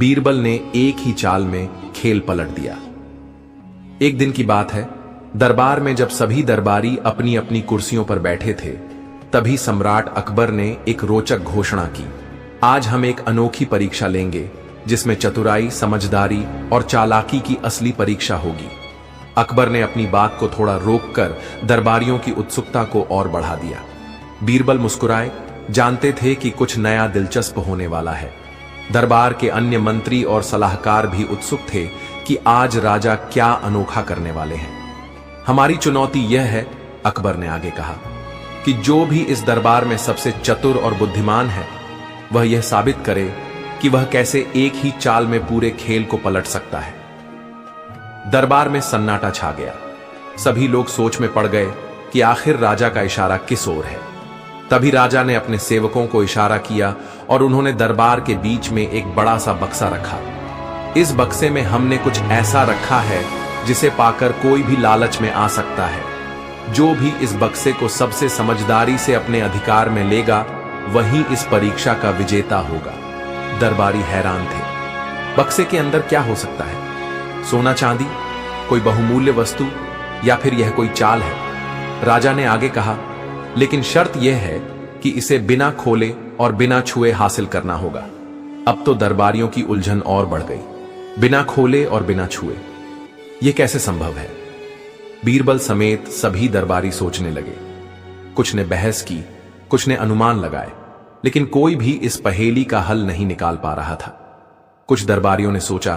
बीरबल ने एक ही चाल में खेल पलट दिया। एक दिन की बात है, दरबार में जब सभी दरबारी अपनी अपनी कुर्सियों पर बैठे थे, तभी सम्राट अकबर ने एक रोचक घोषणा की। आज हम एक अनोखी परीक्षा लेंगे जिसमें चतुराई, समझदारी और चालाकी की असली परीक्षा होगी। अकबर ने अपनी बात को थोड़ा रोककर दरबारियों की उत्सुकता को और बढ़ा दिया। बीरबल मुस्कुराए, जानते थे कि कुछ नया दिलचस्प होने वाला है। दरबार के अन्य मंत्री और सलाहकार भी उत्सुक थे कि आज राजा क्या अनोखा करने वाले हैं। हमारी चुनौती यह है, अकबर ने आगे कहा, कि जो भी इस दरबार में सबसे चतुर और बुद्धिमान है, वह यह साबित करे कि वह कैसे एक ही चाल में पूरे खेल को पलट सकता है। दरबार में सन्नाटा छा गया। सभी लोग सोच में पड़ गए कि आखिर राजा का इशारा किस ओर है। तभी राजा ने अपने सेवकों को इशारा किया और उन्होंने दरबार के बीच में एक बड़ा सा बक्सा रखा। इस बक्से में हमने कुछ ऐसा रखा है जिसे पाकर कोई भी लालच में आ सकता है। जो भी इस बक्से को सबसे समझदारी से अपने अधिकार में लेगा, वही इस परीक्षा का विजेता होगा। दरबारी हैरान थे। बक्से के अंदर क्या हो सकता है? सोना चांदी, कोई बहुमूल्य वस्तु, या फिर यह कोई चाल है? राजा ने आगे कहा, लेकिन शर्त यह है कि इसे बिना खोले और बिना छुए हासिल करना होगा। अब तो दरबारियों की उलझन और बढ़ गई। बिना खोले और बिना छुए, यह कैसे संभव है? बीरबल समेत सभी दरबारी सोचने लगे। कुछ ने बहस की, कुछ ने अनुमान लगाए, लेकिन कोई भी इस पहेली का हल नहीं निकाल पा रहा था। कुछ दरबारियों ने सोचा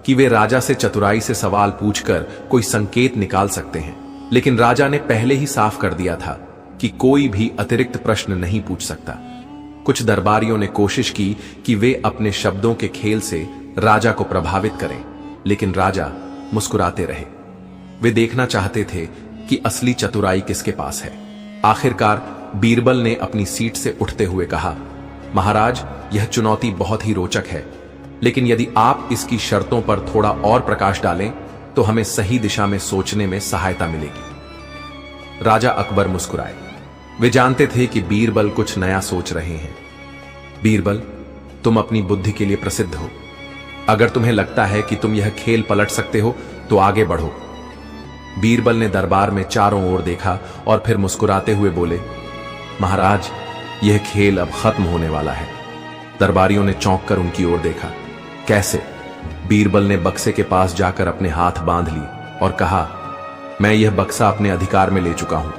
कि वे राजा से चतुराई से सवाल पूछकर कोई संकेत निकाल सकते हैं, लेकिन राजा ने पहले ही साफ कर दिया था कि कोई भी अतिरिक्त प्रश्न नहीं पूछ सकता। कुछ दरबारियों ने कोशिश की कि वे अपने शब्दों के खेल से राजा को प्रभावित करें, लेकिन राजा मुस्कुराते रहे। वे देखना चाहते थे कि असली चतुराई किसके पास है। आखिरकार बीरबल ने अपनी सीट से उठते हुए कहा, महाराज, यह चुनौती बहुत ही रोचक है, लेकिन यदि आप इसकी शर्तों पर थोड़ा और प्रकाश डालें तो हमें सही दिशा में सोचने में सहायता मिलेगी। राजा अकबर मुस्कुराए। वे जानते थे कि बीरबल कुछ नया सोच रहे हैं। बीरबल, तुम अपनी बुद्धि के लिए प्रसिद्ध हो। अगर तुम्हें लगता है कि तुम यह खेल पलट सकते हो तो आगे बढ़ो। बीरबल ने दरबार में चारों ओर देखा और फिर मुस्कुराते हुए बोले, महाराज, यह खेल अब खत्म होने वाला है। दरबारियों ने चौंक कर उनकी ओर देखा। कैसे? बीरबल ने बक्से के पास जाकर अपने हाथ बांध ली और कहा, मैं यह बक्सा अपने अधिकार में ले चुका हूं।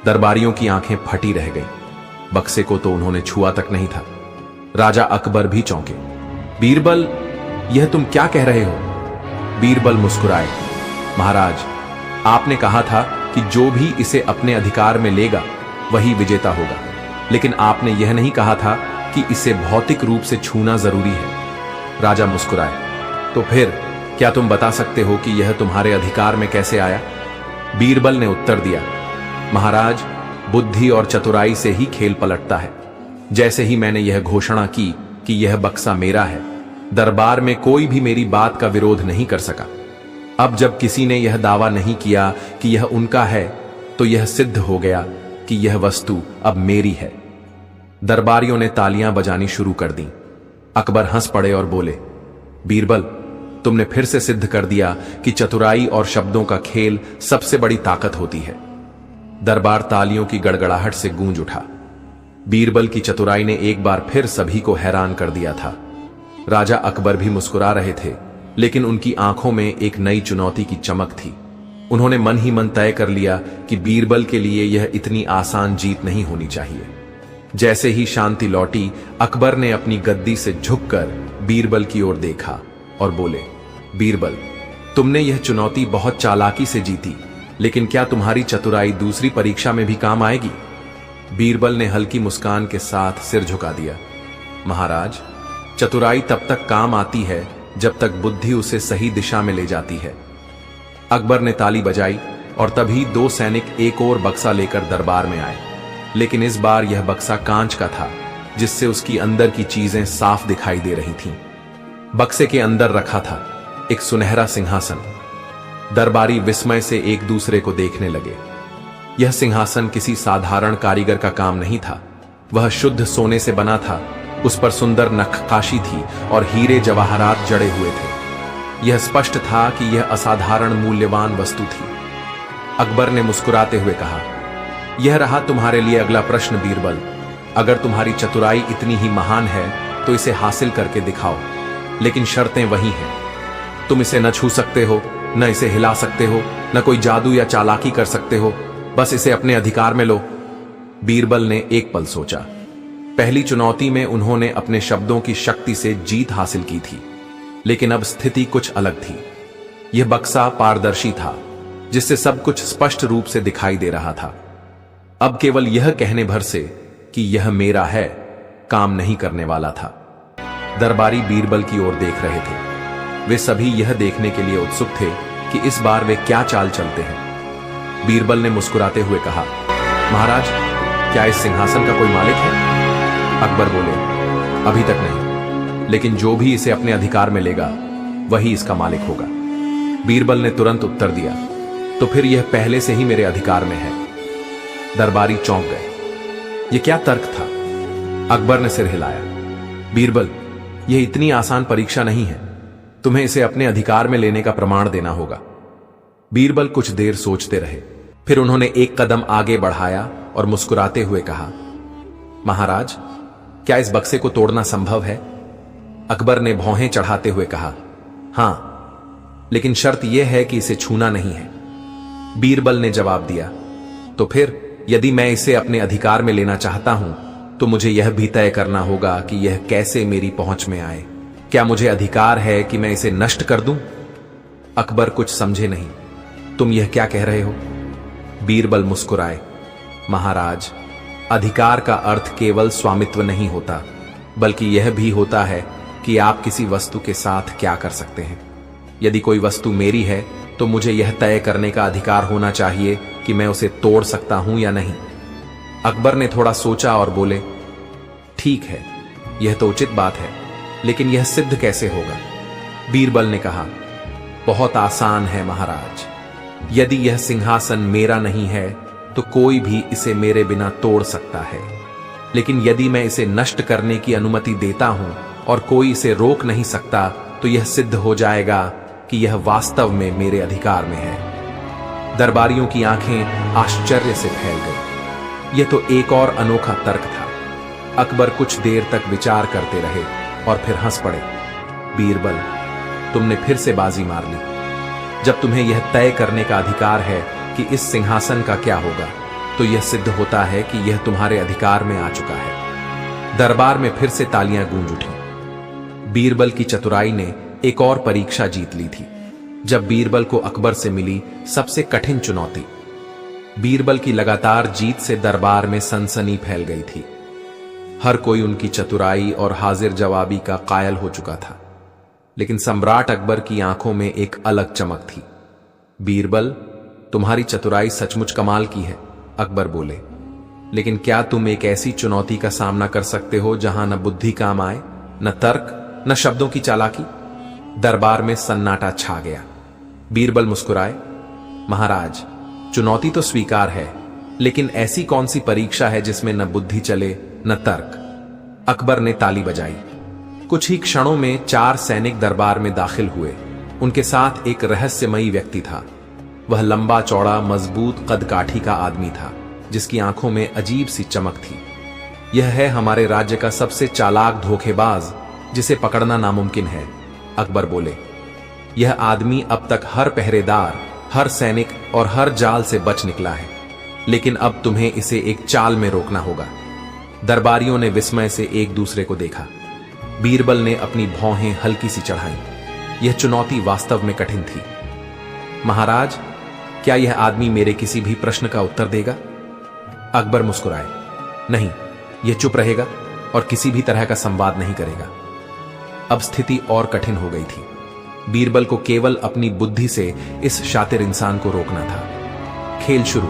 दरबारियों की आंखें फटी रह गईं। बक्से को तो उन्होंने छुआ तक नहीं था। राजा अकबर भी चौंके। बीरबल, यह तुम क्या कह रहे हो? बीरबल मुस्कुराए। महाराज, आपने कहा था कि जो भी इसे अपने अधिकार में लेगा वही विजेता होगा, लेकिन आपने यह नहीं कहा था कि इसे भौतिक रूप से छूना जरूरी है। राजा मुस्कुराए। तो फिर क्या तुम बता सकते हो कि यह तुम्हारे अधिकार में कैसे आया? बीरबल ने उत्तर दिया, महाराज, बुद्धि और चतुराई से ही खेल पलटता है। जैसे ही मैंने यह घोषणा की कि यह बक्सा मेरा है, दरबार में कोई भी मेरी बात का विरोध नहीं कर सका। अब जब किसी ने यह दावा नहीं किया कि यह उनका है, तो यह सिद्ध हो गया कि यह वस्तु अब मेरी है। दरबारियों ने तालियां बजानी शुरू कर दी। अकबर हंस पड़े और बोले, बीरबल, तुमने फिर से सिद्ध कर दिया कि चतुराई और शब्दों का खेल सबसे बड़ी ताकत होती है। दरबार तालियों की गड़गड़ाहट से गूंज उठा। बीरबल की चतुराई ने एक बार फिर सभी को हैरान कर दिया था। राजा अकबर भी मुस्कुरा रहे थे, लेकिन उनकी आंखों में एक नई चुनौती की चमक थी। उन्होंने मन ही मन तय कर लिया कि बीरबल के लिए यह इतनी आसान जीत नहीं होनी चाहिए। जैसे ही शांति लौटी, अकबर ने अपनी गद्दी से झुककर बीरबल की ओर देखा और बोले, बीरबल, तुमने यह चुनौती बहुत चालाकी से जीती, लेकिन क्या तुम्हारी चतुराई दूसरी परीक्षा में भी काम आएगी? बीरबल ने हल्की मुस्कान के साथ सिर झुका दिया। महाराज, चतुराई तब तक काम आती है जब तक बुद्धि उसे सही दिशा में ले जाती है। अकबर ने ताली बजाई और तभी दो सैनिक एक और बक्सा लेकर दरबार में आए, लेकिन इस बार यह बक्सा कांच का था, जिससे उसकी अंदर की चीजें साफ दिखाई दे रही थीं। बक्से के अंदर रखा था एक सुनहरा सिंहासन। दरबारी विस्मय से एक दूसरे को देखने लगे। यह सिंहासन किसी साधारण कारीगर का काम नहीं था। वह शुद्ध सोने से बना था, उस पर सुंदर नक्काशी थी और हीरे जवाहरात जड़े हुए थे। यह स्पष्ट था कि यह असाधारण मूल्यवान वस्तु थी। अकबर ने मुस्कुराते हुए कहा, यह रहा तुम्हारे लिए अगला प्रश्न बीरबल। अगर तुम्हारी चतुराई इतनी ही महान है तो इसे हासिल करके दिखाओ, लेकिन शर्तें वही हैं। तुम इसे न छू सकते हो, न इसे हिला सकते हो, न कोई जादू या चालाकी कर सकते हो, बस इसे अपने अधिकार में लो। बीरबल ने एक पल सोचा। पहली चुनौती में उन्होंने अपने शब्दों की शक्ति से जीत हासिल की थी, लेकिन अब स्थिति कुछ अलग थी। यह बक्सा पारदर्शी था, जिससे सब कुछ स्पष्ट रूप से दिखाई दे रहा था। अब केवल यह कहने भर से कि यह मेरा है काम नहीं करने वाला था। दरबारी बीरबल की ओर देख रहे थे। वे सभी यह देखने के लिए उत्सुक थे कि इस बार वे क्या चाल चलते हैं। बीरबल ने मुस्कुराते हुए कहा, महाराज, क्या इस सिंहासन का कोई मालिक है? अकबर बोले, अभी तक नहीं, लेकिन जो भी इसे अपने अधिकार में लेगा वही इसका मालिक होगा। बीरबल ने तुरंत उत्तर दिया, तो फिर यह पहले से ही मेरे अधिकार में है। दरबारी चौंक गए। यह क्या तर्क था? अकबर ने सिर हिलाया। बीरबल, यह इतनी आसान परीक्षा नहीं है। तुम्हें इसे अपने अधिकार में लेने का प्रमाण देना होगा। बीरबल कुछ देर सोचते रहे, फिर उन्होंने एक कदम आगे बढ़ाया और मुस्कुराते हुए कहा, महाराज, क्या इस बक्से को तोड़ना संभव है? अकबर ने भौहें चढ़ाते हुए कहा, हां, लेकिन शर्त यह है कि इसे छूना नहीं है। बीरबल ने जवाब दिया, तो फिर यदि मैं इसे अपने अधिकार में लेना चाहता हूं तो मुझे यह भी तय करना होगा कि यह कैसे मेरी पहुंच में आए। क्या मुझे अधिकार है कि मैं इसे नष्ट कर दूं? अकबर कुछ समझे नहीं। तुम यह क्या कह रहे हो? बीरबल मुस्कुराए, महाराज, अधिकार का अर्थ केवल स्वामित्व नहीं होता, बल्कि यह भी होता है कि आप किसी वस्तु के साथ क्या कर सकते हैं। यदि कोई वस्तु मेरी है तो मुझे यह तय करने का अधिकार होना चाहिए कि मैं उसे तोड़ सकता हूं या नहीं। अकबर ने थोड़ा सोचा और बोले, ठीक है, यह तो उचित बात है, लेकिन यह सिद्ध कैसे होगा? बीरबल ने कहा, बहुत आसान है महाराज। यदि यह सिंहासन मेरा नहीं है तो कोई भी इसे मेरे बिना तोड़ सकता है, लेकिन यदि मैं इसे नष्ट करने की अनुमति देता हूं और कोई इसे रोक नहीं सकता तो यह सिद्ध हो जाएगा कि यह वास्तव में मेरे अधिकार में है। दरबारियों की आंखें आश्चर्य से फैल गई। यह तो एक और अनोखा तर्क था। अकबर कुछ देर तक विचार करते रहे और फिर हंस पड़े। बीरबल, तुमने फिर से बाजी मार ली। जब तुम्हें यह तय करने का अधिकार है कि इस सिंहासन का क्या होगा, तो यह सिद्ध होता है कि यह तुम्हारे अधिकार में आ चुका है। दरबार में फिर से तालियां गूंज उठी। बीरबल की चतुराई ने एक और परीक्षा जीत ली थी, जब बीरबल को अकबर से मिली सबसे कठिन चुनौती। बीरबल की लगातार जीत से दरबार में सनसनी फैल गई थी। हर कोई उनकी चतुराई और हाजिर जवाबी का कायल हो चुका था, लेकिन सम्राट अकबर की आंखों में एक अलग चमक थी। बीरबल, तुम्हारी चतुराई सचमुच कमाल की है, अकबर बोले, लेकिन क्या तुम एक ऐसी चुनौती का सामना कर सकते हो जहां न बुद्धि काम आए, न तर्क, न शब्दों की चालाकी? दरबार में सन्नाटा छा गया। बीरबल मुस्कुराए, महाराज, चुनौती तो स्वीकार है, लेकिन ऐसी कौन सी परीक्षा है जिसमें न बुद्धि चले न तर्क? अकबर ने ताली बजाई। कुछ ही क्षणों में 4 सैनिक दरबार में दाखिल हुए। उनके साथ एक रहस्यमयी व्यक्ति था। वह लंबा चौड़ा मजबूत कदकाठी का आदमी था, जिसकी आंखों में अजीब सी चमक थी। यह है हमारे राज्य का सबसे चालाक धोखेबाज, जिसे पकड़ना नामुमकिन है, अकबर बोले। यह आदमी अब तक हर पहरेदार, हर सैनिक और हर जाल से बच निकला है, लेकिन अब तुम्हें इसे एक चाल में रोकना होगा। दरबारियों ने विस्मय से एक दूसरे को देखा। बीरबल ने अपनी भौहें हल्की सी चढ़ाई। यह चुनौती वास्तव में कठिन थी। महाराज, क्या यह आदमी मेरे किसी भी प्रश्न का उत्तर देगा? अकबर मुस्कुराए, नहीं, यह चुप रहेगा और किसी भी तरह का संवाद नहीं करेगा। अब स्थिति और कठिन हो गई थी। बीरबल को केवल अपनी बुद्धि से इस शातिर इंसान को रोकना था। खेल शुरू।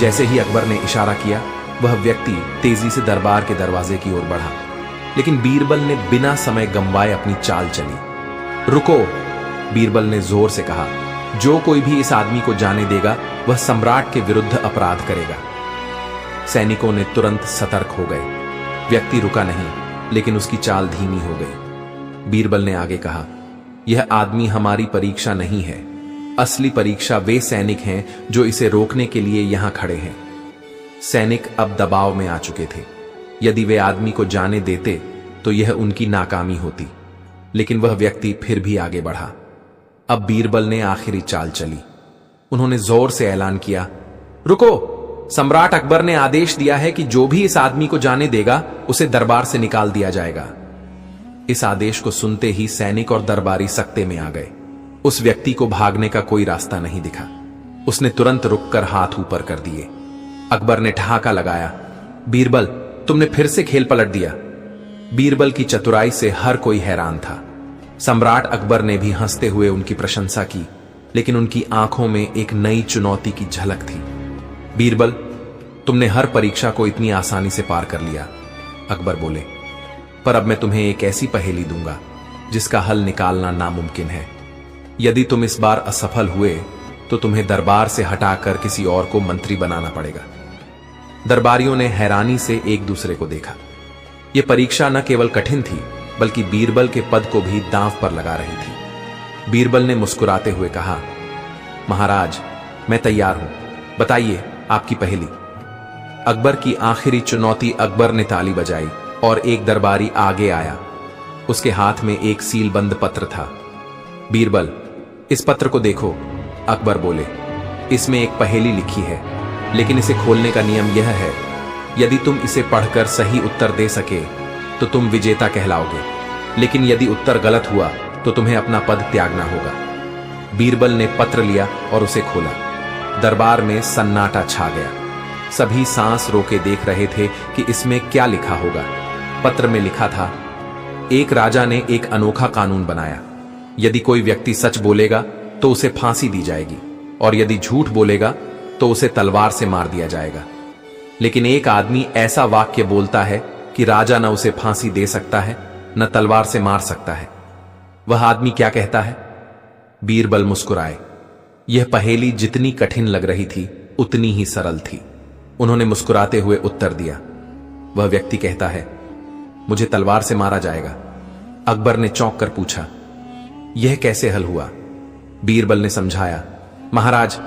जैसे ही अकबर ने इशारा किया, वह व्यक्ति तेजी से दरबार के दरवाजे की ओर बढ़ा, लेकिन बीरबल ने बिना समय गंवाए अपनी चाल चली। रुको, बीरबल ने जोर से कहा, जो कोई भी इस आदमी को जाने देगा वह सम्राट के विरुद्ध अपराध करेगा। सैनिकों ने तुरंत सतर्क हो गए। व्यक्ति रुका नहीं, लेकिन उसकी चाल धीमी हो गई। बीरबल ने आगे कहा, यह आदमी हमारी परीक्षा नहीं है। असली परीक्षा वे सैनिक हैं जो इसे रोकने के लिए यहां खड़े हैं। सैनिक अब दबाव में आ चुके थे। यदि वे आदमी को जाने देते तो यह उनकी नाकामी होती, लेकिन वह व्यक्ति फिर भी आगे बढ़ा। अब बीरबल ने आखिरी चाल चली। उन्होंने जोर से ऐलान किया, रुको, सम्राट अकबर ने आदेश दिया है कि जो भी इस आदमी को जाने देगा उसे दरबार से निकाल दिया जाएगा। इस आदेश को सुनते ही सैनिक और दरबारी सकते में आ गए। उस व्यक्ति को भागने का कोई रास्ता नहीं दिखा। उसने तुरंत रुककर हाथ ऊपर कर दिए। अकबर ने ठहाका लगाया, बीरबल, तुमने फिर से खेल पलट दिया। बीरबल की चतुराई से हर कोई हैरान था। सम्राट अकबर ने भी हंसते हुए उनकी प्रशंसा की, लेकिन उनकी आंखों में एक नई चुनौती की झलक थी। बीरबल, तुमने हर परीक्षा को इतनी आसानी से पार कर लिया। अकबर बोले, पर अब मैं तुम्हें एक ऐसी पहेली दूंगा जिसका हल निकालना नामुमकिन है। यदि तुम इस बार असफल हुए तो तुम्हें दरबार से हटाकर किसी और को मंत्री बनाना पड़ेगा। दरबारियों ने हैरानी से एक दूसरे को देखा। यह परीक्षा न केवल कठिन थी, बल्कि बीरबल के पद को भी दांव पर लगा रही थी। बीरबल ने मुस्कुराते हुए कहा, महाराज, मैं तैयार हूं, बताइए आपकी पहेली। अकबर की आखिरी चुनौती। अकबर ने ताली बजाई और एक दरबारी आगे आया। उसके हाथ में एक सीलबंद पत्र था। बीरबल, इस पत्र को देखो। अकबर बोले, इसमें एक पहेली लिखी है, लेकिन इसे खोलने का नियम यह है, यदि तुम इसे पढ़कर सही उत्तर दे सके तो तुम विजेता कहलाओगे, लेकिन यदि उत्तर गलत हुआ तो तुम्हें अपना पद त्यागना होगा। बीरबल ने पत्र लिया और उसे खोला। दरबार में सन्नाटा छा गया। सभी सांस रोके देख रहे थे कि इसमें क्या लिखा होगा। पत्र में लिखा था, एक राजा ने एक अनोखा कानून बनाया। यदि कोई व्यक्ति सच बोलेगा तो उसे फांसी दी जाएगी, और यदि झूठ बोलेगा तो उसे तलवार से मार दिया जाएगा। लेकिन एक आदमी ऐसा वाक्य बोलता है कि राजा न उसे फांसी दे सकता है, न तलवार से मार सकता है। वह आदमी क्या कहता है? बीरबल मुस्कुराए। यह पहेली जितनी कठिन लग रही थी, उतनी ही सरल थी। उन्होंने मुस्कुराते हुए उत्तर दिया, वह व्यक्ति कहता है, मुझे तलवार से मारा जाएगा। अकबर ने चौंक कर पूछा, यह कैसे हल हुआ? बीरबल ने समझाया, महाराज,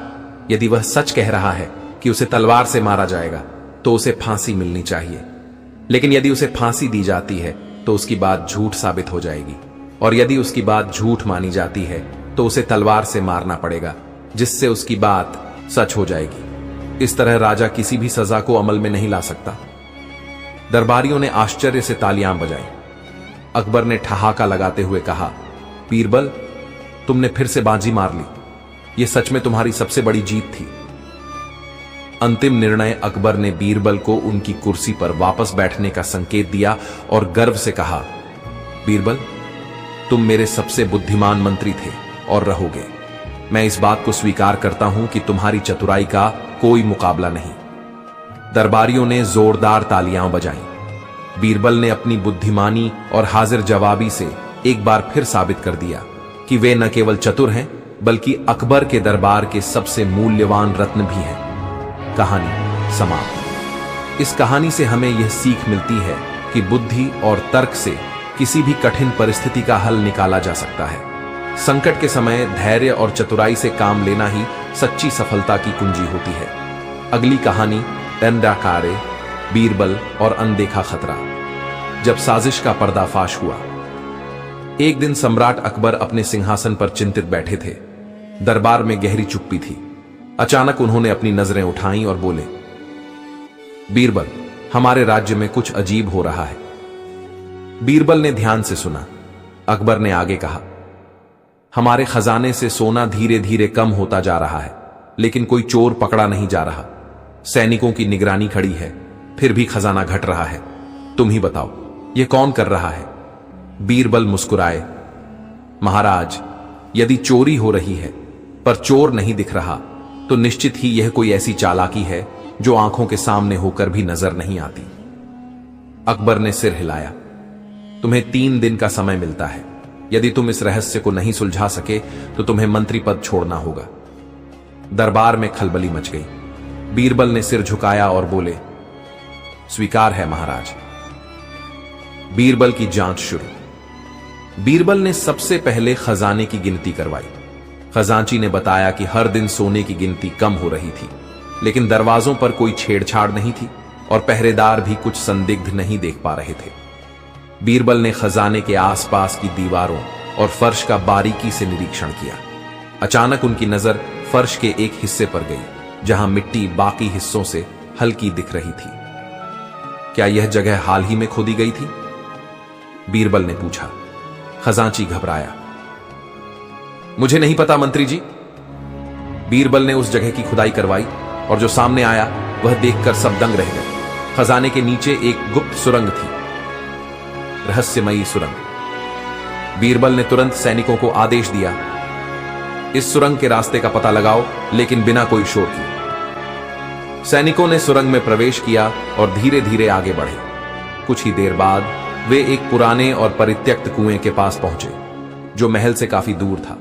यदि वह सच कह रहा है कि उसे तलवार से मारा जाएगा तो उसे फांसी मिलनी चाहिए, लेकिन यदि उसे फांसी दी जाती है तो उसकी बात झूठ साबित हो जाएगी, और यदि उसकी बात झूठ मानी जाती है तो उसे तलवार से मारना पड़ेगा, जिससे उसकी बात सच हो जाएगी। इस तरह राजा किसी भी सजा को अमल में नहीं ला सकता। दरबारियों ने आश्चर्य से तालियां बजाई। अकबर ने ठहाका लगाते हुए कहा, बीरबल, तुमने फिर से बाजी मार ली। यह सच में तुम्हारी सबसे बड़ी जीत थी। अंतिम निर्णय अकबर ने बीरबल को उनकी कुर्सी पर वापस बैठने का संकेत दिया और गर्व से कहा, बीरबल, तुम मेरे सबसे बुद्धिमान मंत्री थे और रहोगे। मैं इस बात को स्वीकार करता हूं कि तुम्हारी चतुराई का कोई मुकाबला नहीं। दरबारियों ने जोरदार तालियां बजाईं। बीरबल ने अपनी बुद्धिमानी और हाजिर जवाबी से एक बार फिर साबित कर दिया कि वे न केवल चतुर हैं, बल्कि अकबर के दरबार के सबसे मूल्यवान रत्न भी हैं। कहानी समाप्त। इस कहानी से हमें यह सीख मिलती है कि बुद्धि और तर्क से किसी भी कठिन परिस्थिति का हल निकाला जा सकता है। संकट के समय धैर्य और चतुराई से काम लेना ही सच्ची सफलता की कुंजी होती है। अगली कहानी डंडाकारे, बीरबल और अनदेखा खतरा। जब साजिश का पर्दाफाश हुआ। एक दिन सम्राट अकबर अपने सिंहासन पर चिंतित बैठे थे। दरबार में गहरी चुप्पी थी। अचानक उन्होंने अपनी नजरें उठाईं और बोले, बीरबल, हमारे राज्य में कुछ अजीब हो रहा है। बीरबल ने ध्यान से सुना। अकबर ने आगे कहा, हमारे खजाने से सोना धीरे धीरे कम होता जा रहा है, लेकिन कोई चोर पकड़ा नहीं जा रहा। सैनिकों की निगरानी खड़ी है, फिर भी खजाना घट रहा है। तुम ही बताओ, यह कौन कर रहा है? बीरबल मुस्कुराए, महाराज, यदि चोरी हो रही है पर चोर नहीं दिख रहा तो निश्चित ही यह कोई ऐसी चालाकी है जो आंखों के सामने होकर भी नजर नहीं आती। अकबर ने सिर हिलाया। तुम्हें 3 दिन का समय मिलता है। यदि तुम इस रहस्य को नहीं सुलझा सके तो तुम्हें मंत्री पद छोड़ना होगा। दरबार में खलबली मच गई। बीरबल ने सिर झुकाया और बोले, स्वीकार है महाराज। बीरबल की जांच शुरू। बीरबल ने सबसे पहले खजाने की गिनती करवाई। खजांची ने बताया कि हर दिन सोने की गिनती कम हो रही थी, लेकिन दरवाजों पर कोई छेड़छाड़ नहीं थी और पहरेदार भी कुछ संदिग्ध नहीं देख पा रहे थे। बीरबल ने खजाने के आसपास की दीवारों और फर्श का बारीकी से निरीक्षण किया। अचानक उनकी नजर फर्श के एक हिस्से पर गई, जहां मिट्टी बाकी हिस्सों से हल्की दिख रही थी। क्या यह जगह हाल ही में खोदी गई थी? बीरबल ने पूछा। खजांची घबराया। मुझे नहीं पता मंत्री जी। बीरबल ने उस जगह की खुदाई करवाई और जो सामने आया वह देखकर सब दंग रह गए। खजाने के नीचे एक गुप्त सुरंग थी, रहस्यमयी सुरंग। बीरबल ने तुरंत सैनिकों को आदेश दिया, इस सुरंग के रास्ते का पता लगाओ, लेकिन बिना कोई शोर किए। सैनिकों ने सुरंग में प्रवेश किया और धीरे धीरे आगे बढ़े। कुछ ही देर बाद वे एक पुराने और परित्यक्त कुएं के पास पहुंचे, जो महल से काफी दूर था।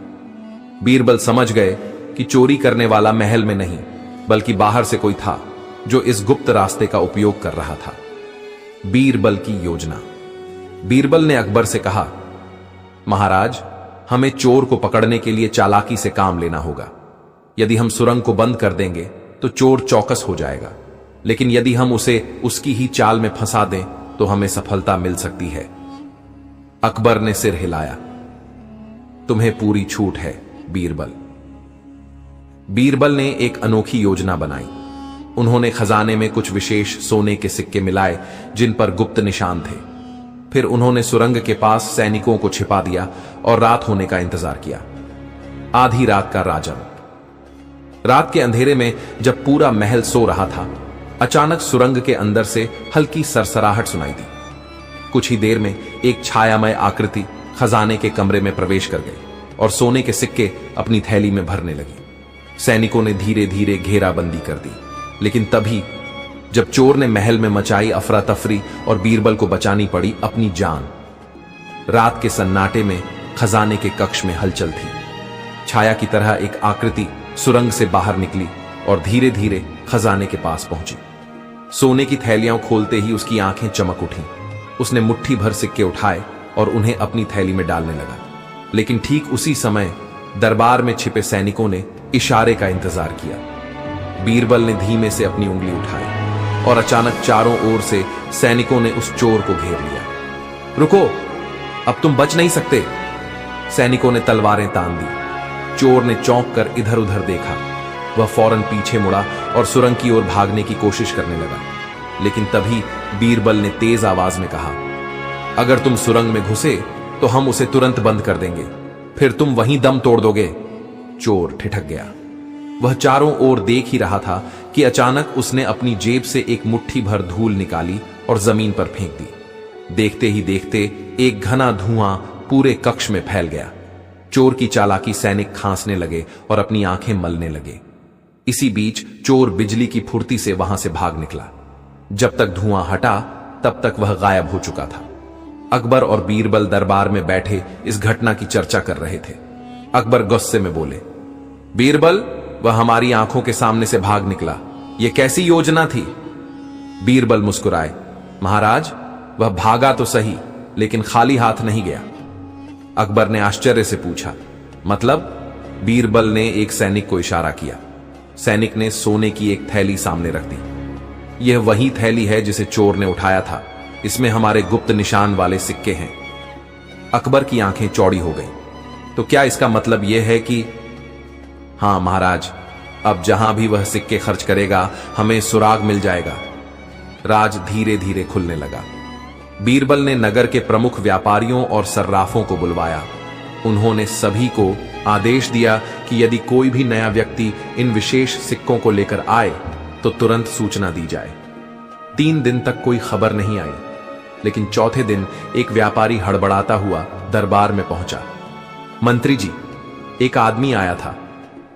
बीरबल समझ गए कि चोरी करने वाला महल में नहीं, बल्कि बाहर से कोई था जो इस गुप्त रास्ते का उपयोग कर रहा था। बीरबल की योजना। बीरबल ने अकबर से कहा, महाराज, हमें चोर को पकड़ने के लिए चालाकी से काम लेना होगा। यदि हम सुरंग को बंद कर देंगे तो चोर चौकस हो जाएगा, लेकिन यदि हम उसे उसकी ही चाल में फंसा दें तो हमें सफलता मिल सकती है। अकबर ने सिर हिलाया। तुम्हें पूरी छूट है बीरबल। बीरबल ने एक अनोखी योजना बनाई। उन्होंने खजाने में कुछ विशेष सोने के सिक्के मिलाए जिन पर गुप्त निशान थे। फिर उन्होंने सुरंग के पास सैनिकों को छिपा दिया और रात होने का इंतजार किया। आधी रात का राजम। रात के अंधेरे में जब पूरा महल सो रहा था, अचानक सुरंग के अंदर से हल्की सरसराहट सुनाई दी। कुछ ही देर में एक छायामय आकृति खजाने के कमरे में प्रवेश कर गई और सोने के सिक्के अपनी थैली में भरने लगी। सैनिकों ने धीरे धीरे घेराबंदी कर दी, लेकिन तभी जब चोर ने महल में मचाई अफरा तफरी और बीरबल को बचानी पड़ी अपनी जान। रात के सन्नाटे में खजाने के कक्ष में हलचल थी। छाया की तरह एक आकृति सुरंग से बाहर निकली और धीरे धीरे खजाने के पास पहुंची। सोने की थैलियां खोलते ही उसकी आंखें चमक उठीं। उसने मुट्ठी भर सिक्के उठाए और उन्हें अपनी थैली में डालने लगा, लेकिन ठीक उसी समय दरबार में छिपे सैनिकों ने इशारे का इंतजार किया। बीरबल ने धीमे से अपनी उंगली उठाई और अचानक चारों ओर से सैनिकों ने उस चोर को घेर लिया। रुको, अब तुम बच नहीं सकते। सैनिकों ने तलवारें तान दी। चोर ने चौंक कर इधर उधर देखा। वह फौरन पीछे मुड़ा और सुरंग की ओर भागने की कोशिश करने लगा, लेकिन तभी बीरबल ने तेज आवाज में कहा, अगर तुम सुरंग में घुसे तो हम उसे तुरंत बंद कर देंगे, फिर तुम वहीं दम तोड़ दोगे। चोर ठिठक गया। वह चारों ओर देख ही रहा था कि अचानक उसने अपनी जेब से एक मुट्ठी भर धूल निकाली और जमीन पर फेंक दी। देखते ही देखते एक घना धुआं पूरे कक्ष में फैल गया। चोर की चालाकी सैनिक खांसने लगे और अपनी आंखें मलने लगे। इसी बीच चोर बिजली की फुर्ती से वहां से भाग निकला। जब तक धुआं हटा तब तक वह गायब हो चुका था। अकबर और बीरबल दरबार में बैठे इस घटना की चर्चा कर रहे थे। अकबर गुस्से में बोले, बीरबल, वह हमारी आंखों के सामने से भाग निकला, यह कैसी योजना थी? बीरबल मुस्कुराए, महाराज, वह भागा तो सही, लेकिन खाली हाथ नहीं गया। अकबर ने आश्चर्य से पूछा, मतलब? बीरबल ने एक सैनिक को इशारा किया। सैनिक ने सोने की एक थैली सामने रख दी। यह वही थैली है जिसे चोर ने उठाया था। इसमें हमारे गुप्त निशान वाले सिक्के हैं। अकबर की आंखें चौड़ी हो गईं। तो क्या इसका मतलब यह है कि? हां महाराज, अब जहां भी वह सिक्के खर्च करेगा हमें सुराग मिल जाएगा। राज धीरे धीरे खुलने लगा। बीरबल ने नगर के प्रमुख व्यापारियों और सर्राफों को बुलवाया। उन्होंने सभी को आदेश दिया कि यदि कोई भी नया व्यक्ति इन विशेष सिक्कों को लेकर आए तो तुरंत सूचना दी जाए। 3 दिन तक कोई खबर नहीं आई, लेकिन चौथे दिन एक व्यापारी हड़बड़ाता हुआ दरबार में पहुंचा। मंत्री जी, एक आदमी आया था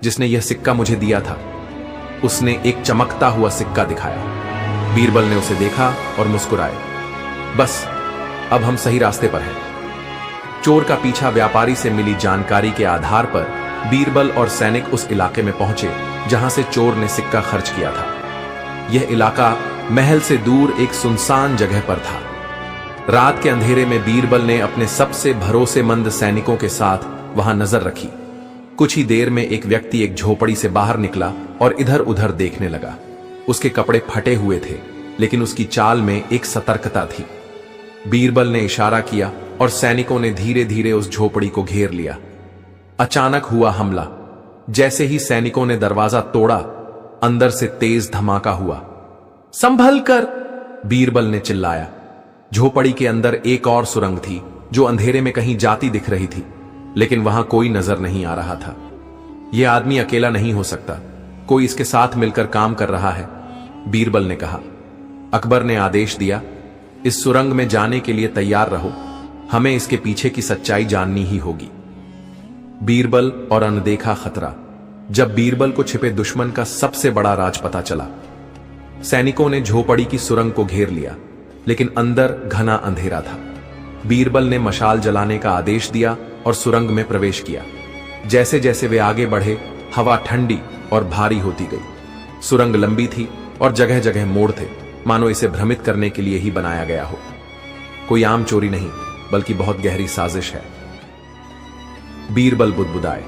जिसने यह सिक्का मुझे दिया था। उसने एक चमकता हुआ सिक्का दिखाया। बीरबल ने उसे देखा और मुस्कुराए। बस, अब हम सही रास्ते पर हैं। चोर का पीछा व्यापारी से मिली जानकारी के आधार पर बीरबल और सैनिक उस इलाके में पहुंचे जहां से चोर ने सिक्का खर्च किया था। यह इलाका महल से दूर एक सुनसान जगह पर था। रात के अंधेरे में बीरबल ने अपने सबसे भरोसेमंद सैनिकों के साथ वहां नजर रखी। कुछ ही देर में एक व्यक्ति एक झोपड़ी से बाहर निकला और इधर उधर देखने लगा। उसके कपड़े फटे हुए थे, लेकिन उसकी चाल में एक सतर्कता थी। बीरबल ने इशारा किया और सैनिकों ने धीरे धीरे उस झोपड़ी को घेर लिया। अचानक हुआ हमला। जैसे ही सैनिकों ने दरवाजा तोड़ा, अंदर से तेज धमाका हुआ। संभल कर, बीरबल ने चिल्लाया। झोपड़ी के अंदर एक और सुरंग थी जो अंधेरे में कहीं जाती दिख रही थी, लेकिन वहां कोई नजर नहीं आ रहा था। यह आदमी अकेला नहीं हो सकता, कोई इसके साथ मिलकर काम कर रहा है, बीरबल ने कहा। अकबर ने आदेश दिया, इस सुरंग में जाने के लिए तैयार रहो, हमें इसके पीछे की सच्चाई जाननी ही होगी। बीरबल और अनदेखा खतरा। जब बीरबल को छिपे दुश्मन का सबसे बड़ा राज पता चला, सैनिकों ने झोपड़ी की सुरंग को घेर लिया, लेकिन अंदर घना अंधेरा था। बीरबल ने मशाल जलाने का आदेश दिया और सुरंग में प्रवेश किया। जैसे जैसे वे आगे बढ़े, हवा ठंडी और भारी होती गई। सुरंग लंबी थी और जगह जगह मोड़ थे, मानो इसे भ्रमित करने के लिए ही बनाया गया हो। कोई आम चोरी नहीं, बल्कि बहुत गहरी साजिश है। बीरबल बुदबुदाए।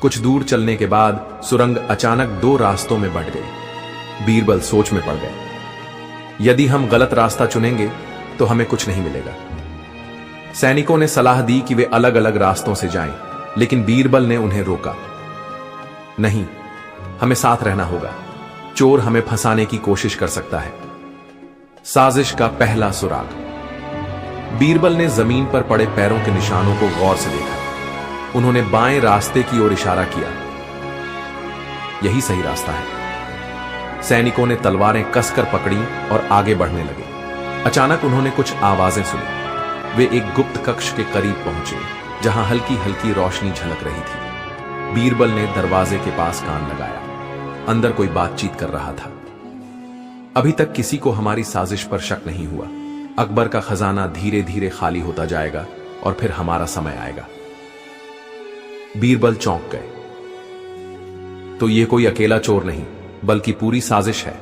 कुछ दूर चलने के बाद सुरंग अचानक दो रास्तों में बंट गई। बीरबल सोच में पड़ गए। यदि हम गलत रास्ता चुनेंगे तो हमें कुछ नहीं मिलेगा। सैनिकों ने सलाह दी कि वे अलग अलग रास्तों से जाएं, लेकिन बीरबल ने उन्हें रोका। नहीं, हमें साथ रहना होगा। चोर हमें फंसाने की कोशिश कर सकता है। साजिश का पहला सुराग। बीरबल ने जमीन पर पड़े पैरों के निशानों को गौर से देखा। उन्होंने बाएं रास्ते की ओर इशारा किया। यही सही रास्ता है। सैनिकों ने तलवारें कसकर पकड़ी और आगे बढ़ने लगे। अचानक उन्होंने कुछ आवाजें सुनी। वे एक गुप्त कक्ष के करीब पहुंचे, जहां हल्की हल्की रोशनी झलक रही थी। बीरबल ने दरवाजे के पास कान लगाया। अंदर कोई बातचीत कर रहा था। अभी तक किसी को हमारी साजिश पर शक नहीं हुआ। अकबर का खजाना धीरे धीरे खाली होता जाएगा और फिर हमारा समय आएगा। बीरबल चौंक गए। तो यह कोई अकेला चोर नहीं, बल्कि पूरी साजिश है।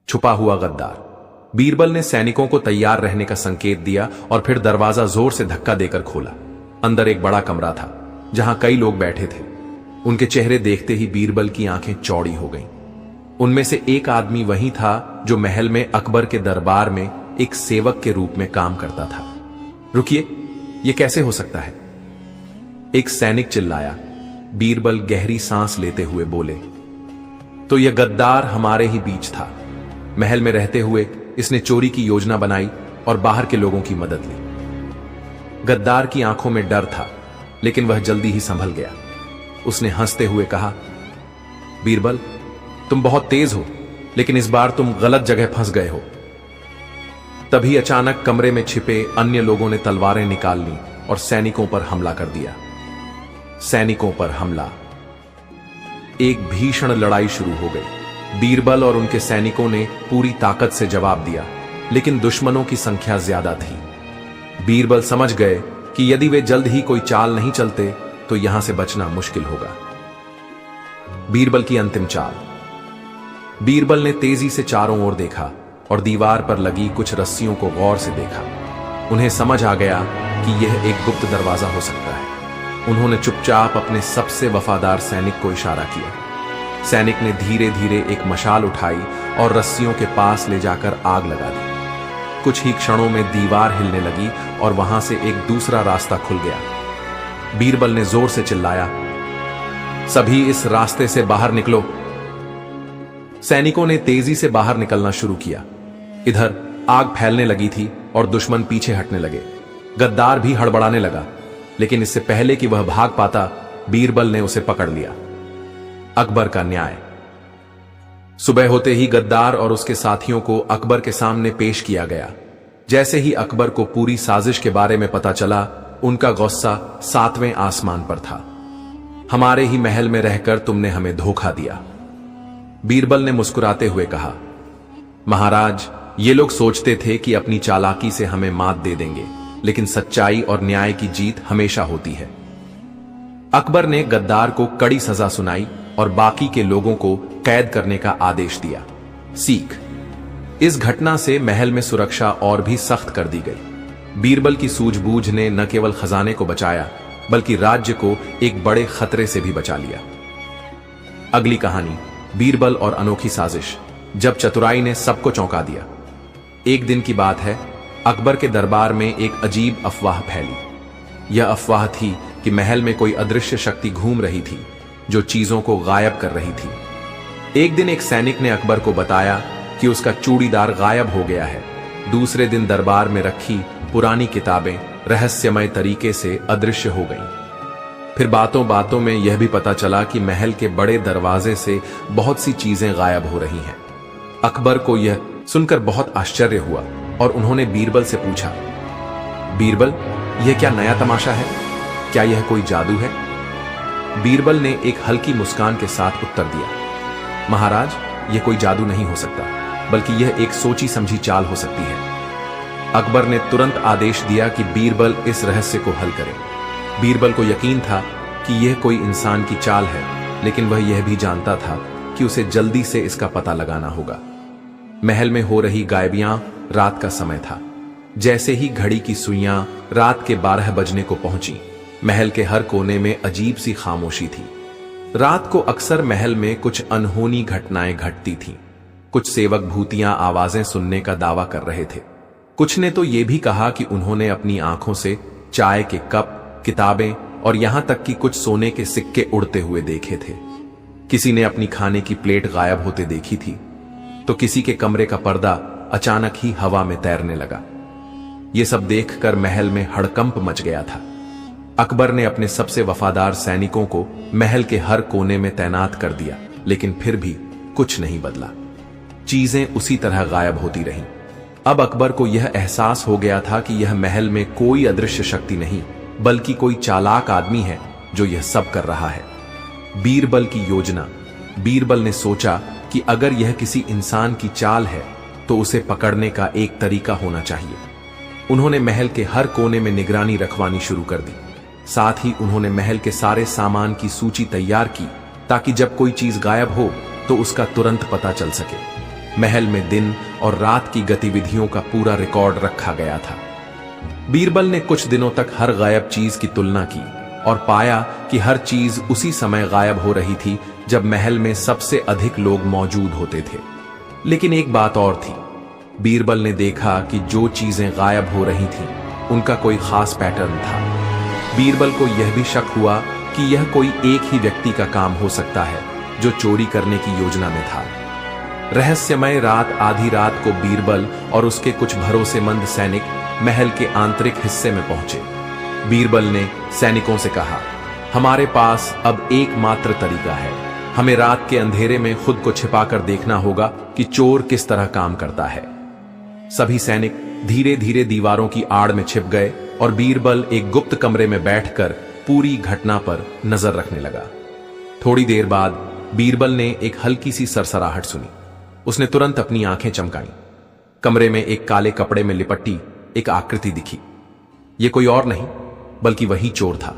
छुपा हुआ गद्दार। बीरबल ने सैनिकों को तैयार रहने का संकेत दिया और फिर दरवाजा जोर से धक्का देकर खोला। अंदर एक बड़ा कमरा था, जहां कई लोग बैठे थे। उनके चेहरे देखते ही बीरबल की आंखें चौड़ी हो गईं। उनमें से एक आदमी वही था जो महल में अकबर के दरबार में एक सेवक के रूप में काम करता था। रुकिए, यह कैसे हो सकता है? एक सैनिक चिल्लाया। बीरबल गहरी सांस लेते हुए बोले, तो यह गद्दार हमारे ही बीच था। महल में रहते हुए इसने चोरी की योजना बनाई और बाहर के लोगों की मदद ली। गद्दार की आंखों में डर था, लेकिन वह जल्दी ही संभल गया। उसने हंसते हुए कहा, बीरबल, तुम बहुत तेज हो, लेकिन इस बार तुम गलत जगह फंस गए हो। तभी अचानक कमरे में छिपे अन्य लोगों ने तलवारें निकाल ली और सैनिकों पर हमला कर दिया। सैनिकों पर हमला। एक भीषण लड़ाई शुरू हो गई। बीरबल और उनके सैनिकों ने पूरी ताकत से जवाब दिया, लेकिन दुश्मनों की संख्या ज्यादा थी। बीरबल समझ गए कि यदि वे जल्द ही कोई चाल नहीं चलते तो यहां से बचना मुश्किल होगा। बीरबल की अंतिम चाल। बीरबल ने तेजी से चारों ओर देखा और दीवार पर लगी कुछ रस्सियों को गौर से देखा। उन्हें समझ आ गया कि यह एक गुप्त दरवाजा हो सकता है। उन्होंने चुपचाप अपने सबसे वफादार सैनिक को इशारा किया। सैनिक ने धीरे धीरे एक मशाल उठाई और रस्सियों के पास ले जाकर आग लगा दी। कुछ ही क्षणों में दीवार हिलने लगी और वहां से एक दूसरा रास्ता खुल गया। बीरबल ने जोर से चिल्लाया, सभी इस रास्ते से बाहर निकलो। सैनिकों ने तेजी से बाहर निकलना शुरू किया। इधर आग फैलने लगी थी और दुश्मन पीछे हटने लगे। गद्दार भी हड़बड़ाने लगा, लेकिन इससे पहले कि वह भाग पाता, बीरबल ने उसे पकड़ लिया। अकबर का न्याय। सुबह होते ही गद्दार और उसके साथियों को अकबर के सामने पेश किया गया। जैसे ही अकबर को पूरी साजिश के बारे में पता चला, उनका गुस्सा 7वें आसमान पर था। हमारे ही महल में रहकर तुमने हमें धोखा दिया। बीरबल ने मुस्कुराते हुए कहा, महाराज, ये लोग सोचते थे कि अपनी चालाकी से हमें मात दे देंगे, लेकिन सच्चाई और न्याय की जीत हमेशा होती है। अकबर ने गद्दार को कड़ी सजा सुनाई और बाकी के लोगों को कैद करने का आदेश दिया। सीख। इस घटना से महल में सुरक्षा और भी सख्त कर दी गई। बीरबल की सूझबूझ ने न केवल खजाने को बचाया बल्कि राज्य को एक बड़े खतरे से भी बचा लिया। अगली कहानी, बीरबल और अनोखी साजिश, जब चतुराई ने सबको चौंका दिया। एक दिन की बात है, अकबर के दरबार में एक अजीब अफवाह फैली। यह अफवाह थी कि महल में कोई अदृश्य शक्ति घूम रही थी जो चीजों को गायब कर रही थी। एक दिन एक सैनिक ने अकबर को बताया कि उसका चूड़ीदार गायब हो गया है। दूसरे दिन दरबार में रखी पुरानी किताबें रहस्यमय तरीके से अदृश्य हो गईं। फिर बातों बातों में यह भी पता चला कि महल के बड़े दरवाजे से बहुत सी चीजें गायब हो रही हैं। अकबर को यह सुनकर बहुत आश्चर्य हुआ और उन्होंने बीरबल से पूछा, बीरबल, यह क्या नया तमाशा है? क्या यह कोई जादू है? बीरबल ने एक हल्की मुस्कान के साथ उत्तर दिया, महाराज, यह कोई जादू नहीं हो सकता, बल्कि यह एक सोची समझी चाल हो सकती है। अकबर ने तुरंत आदेश दिया कि बीरबल इस रहस्य को हल करे। बीरबल को यकीन था कि यह कोई इंसान की चाल है, लेकिन वह यह भी जानता था कि उसे जल्दी से इसका पता लगाना होगा। महल में हो रही गायबियां रात का समय था। जैसे ही घड़ी की सुइयां रात के 12 बजने को पहुंची, महल के हर कोने में अजीब सी खामोशी थी। रात को अक्सर महल में कुछ अनहोनी घटनाएं घटती थीं। कुछ सेवक भूतियां आवाजें सुनने का दावा कर रहे थे। कुछ ने तो यह भी कहा कि उन्होंने अपनी आंखों से चाय के कप, किताबें और यहां तक कि कुछ सोने के सिक्के उड़ते हुए देखे थे। किसी ने अपनी खाने की प्लेट गायब होते देखी थी, तो किसी के कमरे का पर्दा अचानक ही हवा में तैरने लगा। यह सब देखकर महल में हड़कंप मच गया था। अकबर ने अपने सबसे वफादार सैनिकों को महल के हर कोने में तैनात कर दिया, लेकिन फिर भी कुछ नहीं बदला। चीजें उसी तरह गायब होती रहीं। अब अकबर को यह एहसास हो गया था कि यह महल में कोई अदृश्य शक्ति नहीं, बल्कि कोई चालाक आदमी है जो यह सब कर रहा है। बीरबल की योजना। बीरबल ने सोचा कि अगर यह किसी इंसान की चाल है तो उसे पकड़ने का एक तरीका होना चाहिए। उन्होंने महल के हर कोने में निगरानी रखवानी शुरू कर दी। साथ ही उन्होंने महल के सारे सामान की सूची तैयार की, ताकि जब कोई चीज गायब हो तो उसका तुरंत पता चल सके। महल में दिन और रात की गतिविधियों का पूरा रिकॉर्ड रखा गया था। बीरबल ने कुछ दिनों तक हर गायब चीज की तुलना की और पाया कि हर चीज उसी समय गायब हो रही थी जब महल में सबसे अधिक लोग मौजूद होते थे। लेकिन एक बात और थी। बीरबल ने देखा कि जो चीजें गायब हो रही थीं, उनका कोई खास पैटर्न था। बीरबल को यह भी शक हुआ कि यह कोई एक ही व्यक्ति का काम हो सकता है जो चोरी करने की योजना में था। रहस्यमय रात, आधी रात को बीरबल और उसके कुछ भरोसेमंद सैनिक महल के आंतरिक हिस्से में पहुंचे। बीरबल ने सैनिकों से कहा, हमारे पास अब एकमात्र तरीका है। हमें रात के अंधेरे में खुद को छिपाकर देखना होगा कि चोर किस तरह काम करता है। सभी सैनिक धीरे धीरे दीवारों की आड़ में छिप गए और बीरबल एक गुप्त कमरे में बैठकर पूरी घटना पर नजर रखने लगा। थोड़ी देर बाद बीरबल ने एक हल्की सी सरसराहट सुनी। उसने तुरंत अपनी आंखें चमकाईं। कमरे में एक काले कपड़े में लिपटी एक आकृति दिखी। यह कोई और नहीं बल्कि वही चोर था।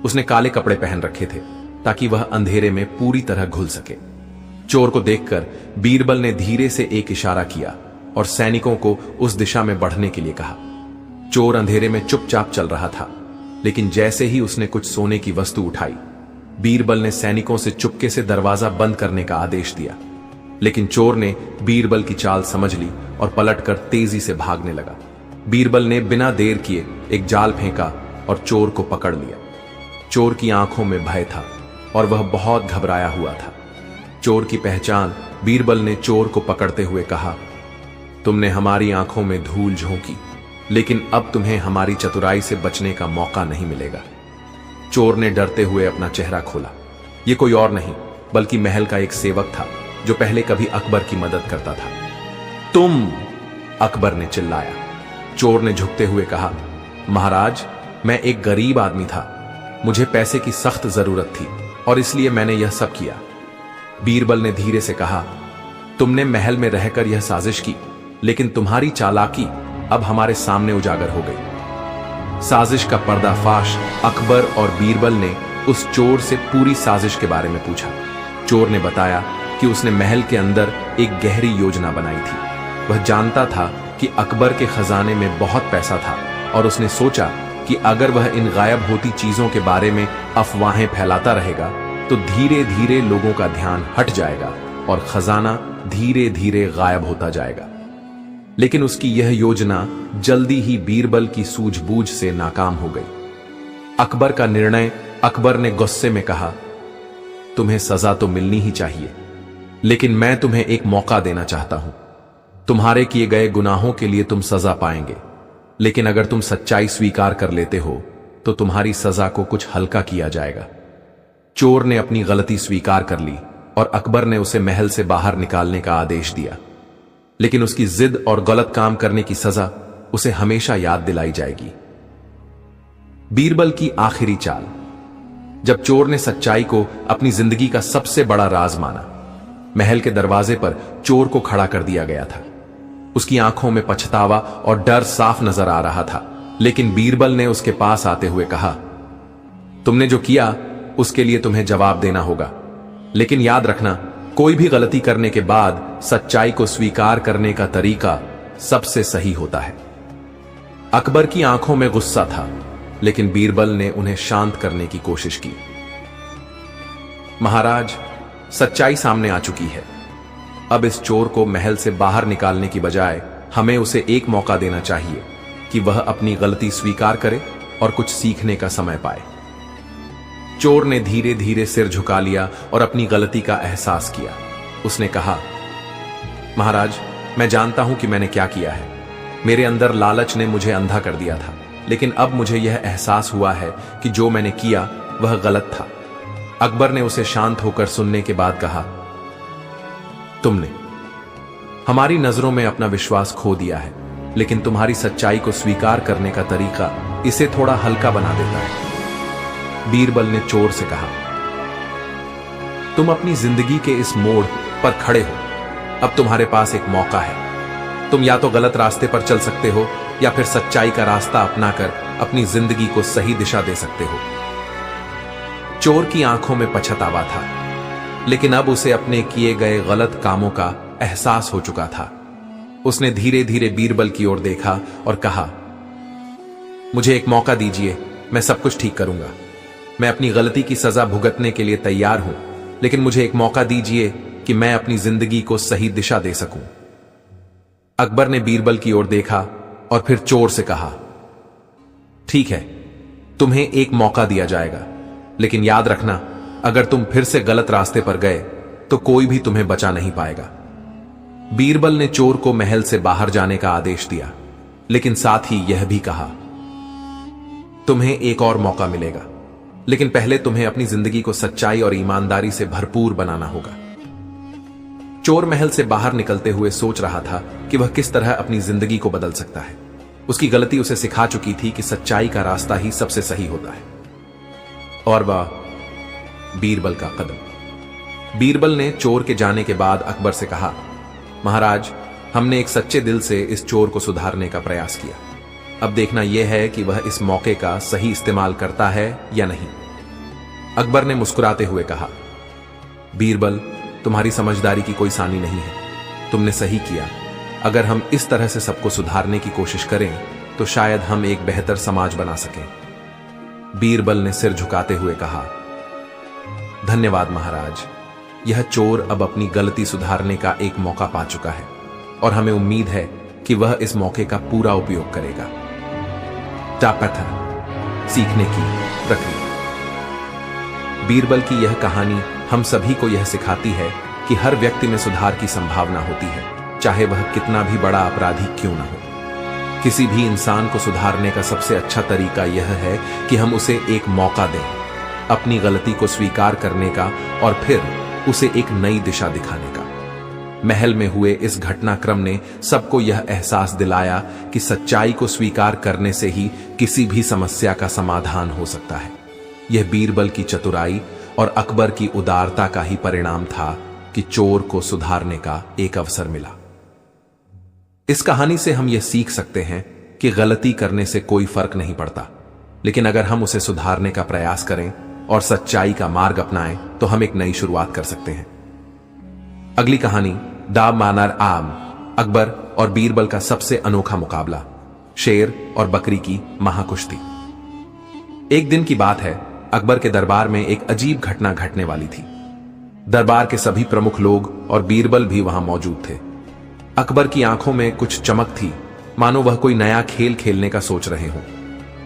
उसने काले कपड़े पहन रखे थे ताकि वह अंधेरे में पूरी तरह घुल सके। चोर को देखकर बीरबल ने धीरे से एक इशारा किया और सैनिकों को उस दिशा में बढ़ने के लिए कहा। चोर अंधेरे में चुपचाप चल रहा था, लेकिन जैसे ही उसने कुछ सोने की वस्तु उठाई, बीरबल ने सैनिकों से चुपके से दरवाजा बंद करने का आदेश दिया। लेकिन चोर ने बीरबल की चाल समझ ली और पलटकर तेजी से भागने लगा। बीरबल ने बिना देर किए एक जाल फेंका और चोर को पकड़ लिया। चोर की आंखों में भय था और वह बहुत घबराया हुआ था। चोर की पहचान। बीरबल ने चोर को पकड़ते हुए कहा, तुमने हमारी आंखों में धूल झोंकी, लेकिन अब तुम्हें हमारी चतुराई से बचने का मौका नहीं मिलेगा। चोर ने डरते हुए अपना चेहरा खोला। यह कोई और नहीं बल्कि महल का एक सेवक था जो पहले कभी अकबर की मदद करता था। तुम! अकबर ने चिल्लाया। चोर ने झुकते हुए कहा, महाराज, मैं एक गरीब आदमी था। मुझे पैसे की सख्त जरूरत थी और इसलिए मैंने यह सब किया। बीरबल ने धीरे से कहा, तुमने महल में रहकर यह साजिश की, लेकिन तुम्हारी चालाकी अब हमारे सामने उजागर हो गई। साजिश का पर्दाफाश। अकबर और बीरबल ने उस चोर से पूरी साजिश के बारे में पूछा। चोर ने बताया कि उसने महल के अंदर एक गहरी योजना बनाई थी। वह जानता था कि अकबर के खजाने में बहुत पैसा था और उसने सोचा कि अगर वह इन गायब होती चीजों के बारे में अफवाहें फैलाता रहेगा तो धीरे धीरे लोगों का ध्यान हट जाएगा और खजाना धीरे धीरे गायब होता जाएगा। लेकिन उसकी यह योजना जल्दी ही बीरबल की सूझबूझ से नाकाम हो गई। अकबर का निर्णय, अकबर ने गुस्से में कहा, तुम्हें सजा तो मिलनी ही चाहिए, लेकिन मैं तुम्हें एक मौका देना चाहता हूं। तुम्हारे किए गए गुनाहों के लिए तुम सजा पाएंगे, लेकिन अगर तुम सच्चाई स्वीकार कर लेते हो तो तुम्हारी सजा को कुछ हल्का किया जाएगा। चोर ने अपनी गलती स्वीकार कर ली और अकबर ने उसे महल से बाहर निकालने का आदेश दिया, लेकिन उसकी जिद और गलत काम करने की सजा उसे हमेशा याद दिलाई जाएगी। बीरबल की आखिरी चाल। जब चोर ने सच्चाई को अपनी जिंदगी का सबसे बड़ा राज माना, महल के दरवाजे पर चोर को खड़ा कर दिया गया था। उसकी आंखों में पछतावा और डर साफ नजर आ रहा था, लेकिन बीरबल ने उसके पास आते हुए कहा, तुमने जो किया उसके लिए तुम्हें जवाब देना होगा, लेकिन याद रखना, कोई भी गलती करने के बाद सच्चाई को स्वीकार करने का तरीका सबसे सही होता है। अकबर की आंखों में गुस्सा था, लेकिन बीरबल ने उन्हें शांत करने की कोशिश की। महाराज, सच्चाई सामने आ चुकी है। अब इस चोर को महल से बाहर निकालने की बजाय हमें उसे एक मौका देना चाहिए कि वह अपनी गलती स्वीकार करे और कुछ सीखने का समय पाए। चोर ने धीरे धीरे सिर झुका लिया और अपनी गलती का एहसास किया। उसने कहा, महाराज, मैं जानता हूं कि मैंने क्या किया है। मेरे अंदर लालच ने मुझे अंधा कर दिया था, लेकिन अब मुझे यह एहसास हुआ है कि जो मैंने किया वह गलत था। अकबर ने उसे शांत होकर सुनने के बाद कहा, तुमने हमारी नजरों में अपना विश्वास खो दिया है, लेकिन तुम्हारी सच्चाई को स्वीकार करने का तरीका इसे थोड़ा हल्का बना देता है। बीरबल ने चोर से कहा, तुम अपनी जिंदगी के इस मोड़ पर खड़े हो। अब तुम्हारे पास एक मौका है। तुम या तो गलत रास्ते पर चल सकते हो या फिर सच्चाई का रास्ता अपनाकर अपनी जिंदगी को सही दिशा दे सकते हो। चोर की आंखों में पछतावा था, लेकिन अब उसे अपने किए गए गलत कामों का एहसास हो चुका था। उसने धीरे धीरे बीरबल की ओर देखा और कहा, मुझे एक मौका दीजिए, मैं सब कुछ ठीक करूंगा। मैं अपनी गलती की सजा भुगतने के लिए तैयार हूं, लेकिन मुझे एक मौका दीजिए कि मैं अपनी जिंदगी को सही दिशा दे सकूं। अकबर ने बीरबल की ओर देखा और फिर चोर से कहा, ठीक है, तुम्हें एक मौका दिया जाएगा, लेकिन याद रखना, अगर तुम फिर से गलत रास्ते पर गए तो कोई भी तुम्हें बचा नहीं पाएगा। बीरबल ने चोर को महल से बाहर जाने का आदेश दिया, लेकिन साथ ही यह भी कहा, तुम्हें एक और मौका मिलेगा, लेकिन पहले तुम्हें अपनी जिंदगी को सच्चाई और ईमानदारी से भरपूर बनाना होगा। चोर महल से बाहर निकलते हुए सोच रहा था कि वह किस तरह अपनी जिंदगी को बदल सकता है। उसकी गलती उसे सिखा चुकी थी कि सच्चाई का रास्ता ही सबसे सही होता है। और वह बीरबल का कदम। बीरबल ने चोर के जाने के बाद अकबर से कहा, महाराज, हमने एक सच्चे दिल से इस चोर को सुधारने का प्रयास किया। अब देखना यह है कि वह इस मौके का सही इस्तेमाल करता है या नहीं। अकबर ने मुस्कुराते हुए कहा, बीरबल, तुम्हारी समझदारी की कोई सानी नहीं है। तुमने सही किया। अगर हम इस तरह से सबको सुधारने की कोशिश करें तो शायद हम एक बेहतर समाज बना सकें। बीरबल ने सिर झुकाते हुए कहा, धन्यवाद महाराज। यह चोर अब अपनी गलती सुधारने का एक मौका पा चुका है और हमें उम्मीद है कि वह इस मौके का पूरा उपयोग करेगा। टापैथर, सीखने की प्रक्रिया। बीरबल की यह कहानी हम सभी को यह सिखाती है कि हर व्यक्ति में सुधार की संभावना होती है, चाहे वह कितना भी बड़ा अपराधी क्यों न हो। किसी भी इंसान को सुधारने का सबसे अच्छा तरीका यह है कि हम उसे एक मौका दें, अपनी गलती को स्वीकार करने का और फिर उसे एक नई दिशा दिखाने का। महल में हुए इस घटनाक्रम ने सबको यह एहसास दिलाया कि सच्चाई को स्वीकार करने से ही किसी भी समस्या का समाधान हो सकता है। यह बीरबल की चतुराई और अकबर की उदारता का ही परिणाम था कि चोर को सुधारने का एक अवसर मिला। इस कहानी से हम यह सीख सकते हैं कि गलती करने से कोई फर्क नहीं पड़ता, लेकिन अगर हम उसे सुधारने का प्रयास करें और सच्चाई का मार्ग अपनाएं तो हम एक नई शुरुआत कर सकते हैं। अगली कहानी, दा मानार आम, अकबर और बीरबल का सबसे अनोखा मुकाबला, शेर और बकरी की महाकुश्ती। एक दिन की बात है, अकबर के दरबार में एक अजीब घटना घटने वाली थी। दरबार के सभी प्रमुख लोग और बीरबल भी वहां मौजूद थे। अकबर की आंखों में कुछ चमक थी, मानो वह कोई नया खेल खेलने का सोच रहे हों।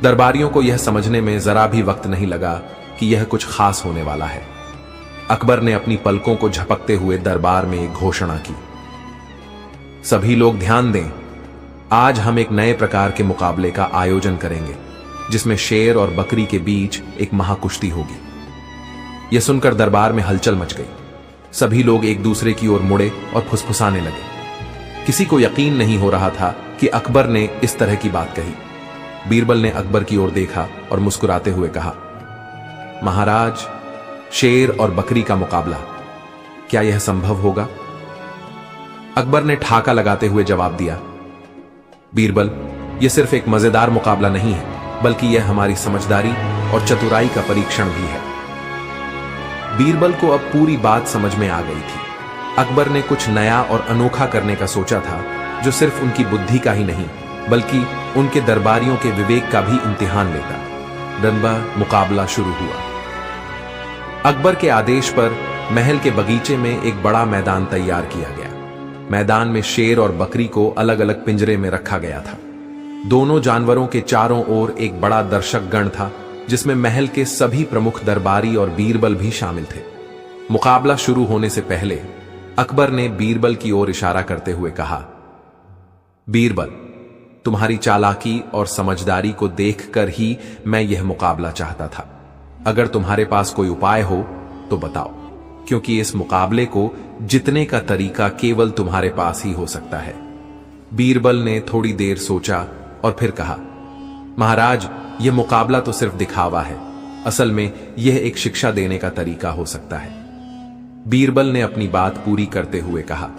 दरबारियों को यह समझने में जरा भी वक्त नहीं लगा कि यह कुछ खास होने वाला है। अकबर ने अपनी पलकों को झपकते हुए दरबार में एक घोषणा की, सभी लोग ध्यान दें, आज हम एक नए प्रकार के मुकाबले का आयोजन करेंगे, जिसमें शेर और बकरी के बीच एक महाकुश्ती होगी। यह सुनकर दरबार में हलचल मच गई। सभी लोग एक दूसरे की ओर मुड़े और फुसफुसाने लगे। किसी को यकीन नहीं हो रहा था कि अकबर ने इस तरह की बात कही। बीरबल ने अकबर की ओर देखा और मुस्कुराते हुए कहा, महाराज, शेर और बकरी का मुकाबला, क्या यह संभव होगा? अकबर ने ठाका लगाते हुए जवाब दिया, बीरबल, यह सिर्फ एक मजेदार मुकाबला नहीं है, बल्कि यह हमारी समझदारी और चतुराई का परीक्षण भी है। बीरबल को अब पूरी बात समझ में आ गई थी। अकबर ने कुछ नया और अनोखा करने का सोचा था, जो सिर्फ उनकी बुद्धि का ही नहीं, बल्कि उनके दरबारियों के विवेक का भी इम्तिहान लेता। डंबा मुकाबला शुरू हुआ। अकबर के आदेश पर महल के बगीचे में एक बड़ा मैदान तैयार किया गया। मैदान में शेर और बकरी को अलग अलग पिंजरे में रखा गया था। दोनों जानवरों के चारों ओर एक बड़ा दर्शक गण था, जिसमें महल के सभी प्रमुख दरबारी और बीरबल भी शामिल थे। मुकाबला शुरू होने से पहले अकबर ने बीरबल की ओर इशारा करते हुए कहा, बीरबल, तुम्हारी चालाकी और समझदारी को देखकर ही मैं यह मुकाबला चाहता था। अगर तुम्हारे पास कोई उपाय हो तो बताओ, क्योंकि इस मुकाबले को जीतने का तरीका केवल तुम्हारे पास ही हो सकता है। बीरबल ने थोड़ी देर सोचा और फिर कहा, महाराज, यह मुकाबला तो सिर्फ दिखावा है। असल में यह एक शिक्षा देने का तरीका हो सकता है। बीरबल ने अपनी बात पूरी करते हुए कहा,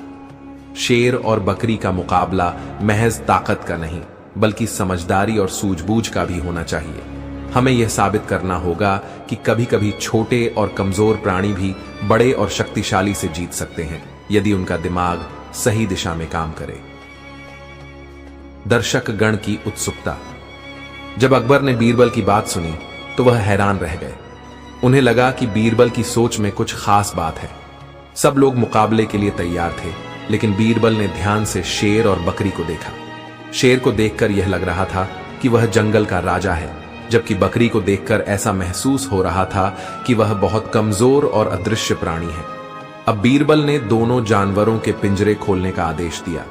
शेर और बकरी का मुकाबला महज ताकत का नहीं, बल्कि समझदारी और सूझबूझ का भी होना चाहिए। हमें यह साबित करना होगा कि कभी कभी छोटे और कमजोर प्राणी भी बड़े और शक्तिशाली से जीत सकते हैं, यदि उनका दिमाग सही दिशा में काम करे। दर्शक गण की उत्सुकता। जब अकबर ने बीरबल की बात सुनी तो वह हैरान रह गए। उन्हें लगा कि बीरबल की सोच में कुछ खास बात है। सब लोग मुकाबले के लिए तैयार थे, लेकिन बीरबल ने ध्यान से शेर और बकरी को देखा। शेर को देखकर यह लग रहा था कि वह जंगल का राजा है, जबकि बकरी को देखकर ऐसा महसूस हो रहा था कि वह बहुत कमजोर और अदृश्य प्राणी है। अब बीरबल ने दोनों जानवरों के पिंजरे खोलने का आदेश दिया।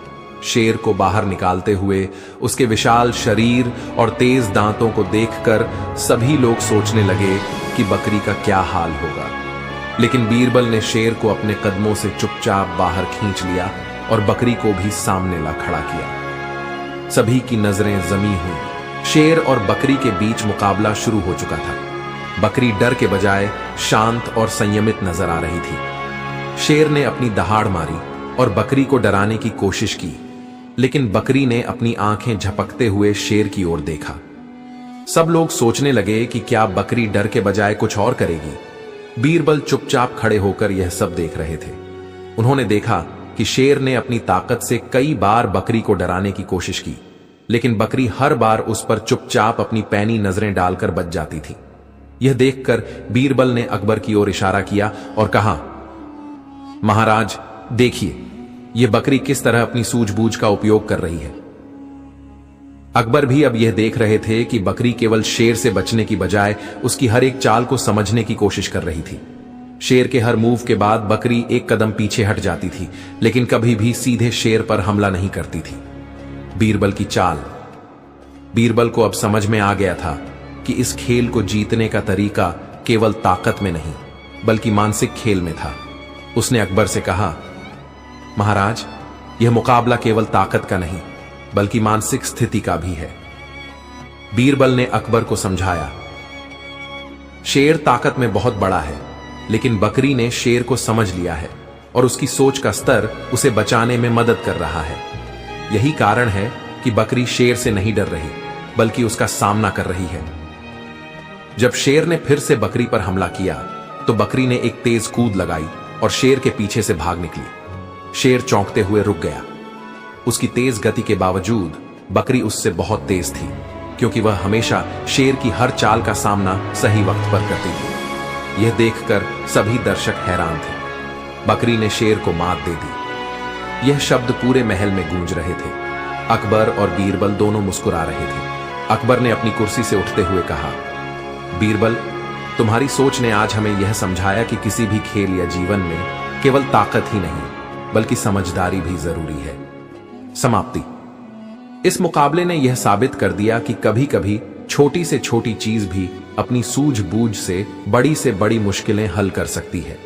शेर को बाहर निकालते हुए उसके विशाल शरीर और तेज दांतों को देखकर सभी लोग सोचने लगे कि बकरी का क्या हाल होगा। लेकिन बीरबल ने शेर को अपने कदमों से चुपचाप बाहर खींच लिया और बकरी को भी सामने ला खड़ा किया। सभी की नजरें जमी हुई। शेर और बकरी के बीच मुकाबला शुरू हो चुका था। बकरी डर के बजाय शांत और संयमित नजर आ रही थी। शेर ने अपनी दहाड़ मारी और बकरी को डराने की कोशिश की, लेकिन बकरी ने अपनी आंखें झपकते हुए शेर की ओर देखा। सब लोग सोचने लगे कि क्या बकरी डर के बजाय कुछ और करेगी। बीरबल चुपचाप खड़े होकर यह सब देख रहे थे। उन्होंने देखा कि शेर ने अपनी ताकत से कई बार बकरी को डराने की कोशिश की, लेकिन बकरी हर बार उस पर चुपचाप अपनी पैनी नजरें डालकर बच जाती थी। यह देखकर बीरबल ने अकबर की ओर इशारा किया और कहा, महाराज, देखिए यह बकरी किस तरह अपनी सूझबूझ का उपयोग कर रही है। अकबर भी अब यह देख रहे थे कि बकरी केवल शेर से बचने की बजाय उसकी हर एक चाल को समझने की कोशिश कर रही थी। शेर के हर मूव के बाद बकरी एक कदम पीछे हट जाती थी, लेकिन कभी भी सीधे शेर पर हमला नहीं करती थी। बीरबल की चाल। बीरबल को अब समझ में आ गया था कि इस खेल को जीतने का तरीका केवल ताकत में नहीं, बल्कि मानसिक खेल में था। उसने अकबर से कहा, महाराज, यह मुकाबला केवल ताकत का नहीं, बल्कि मानसिक स्थिति का भी है। बीरबल ने अकबर को समझाया, शेर ताकत में बहुत बड़ा है, लेकिन बकरी ने शेर को समझ लिया है और उसकी सोच का स्तर उसे बचाने में मदद कर रहा है। यही कारण है कि बकरी शेर से नहीं डर रही, बल्कि उसका सामना कर रही है। जब शेर ने फिर से बकरी पर हमला किया तो बकरी ने एक तेज कूद लगाई और शेर के पीछे से भाग निकली। शेर चौंकते हुए रुक गया। उसकी तेज गति के बावजूद बकरी उससे बहुत तेज थी, क्योंकि वह हमेशा शेर की हर चाल का सामना सही वक्त पर करती थी। यह देखकर सभी दर्शक हैरान थे। बकरी ने शेर को मात दे दी। यह शब्द पूरे महल में गूंज रहे थे। अकबर और बीरबल दोनों मुस्कुरा रहे थे। अकबर ने अपनी कुर्सी से उठते हुए कहा, बीरबल, तुम्हारी सोच ने आज हमें यह समझाया कि किसी भी खेल या जीवन में केवल ताकत ही नहीं बल्कि समझदारी भी जरूरी है। समाप्ति। इस मुकाबले ने यह साबित कर दिया कि कभी कभी छोटी से छोटी चीज भी अपनी सूझबूझ से बड़ी मुश्किलें हल कर सकती है।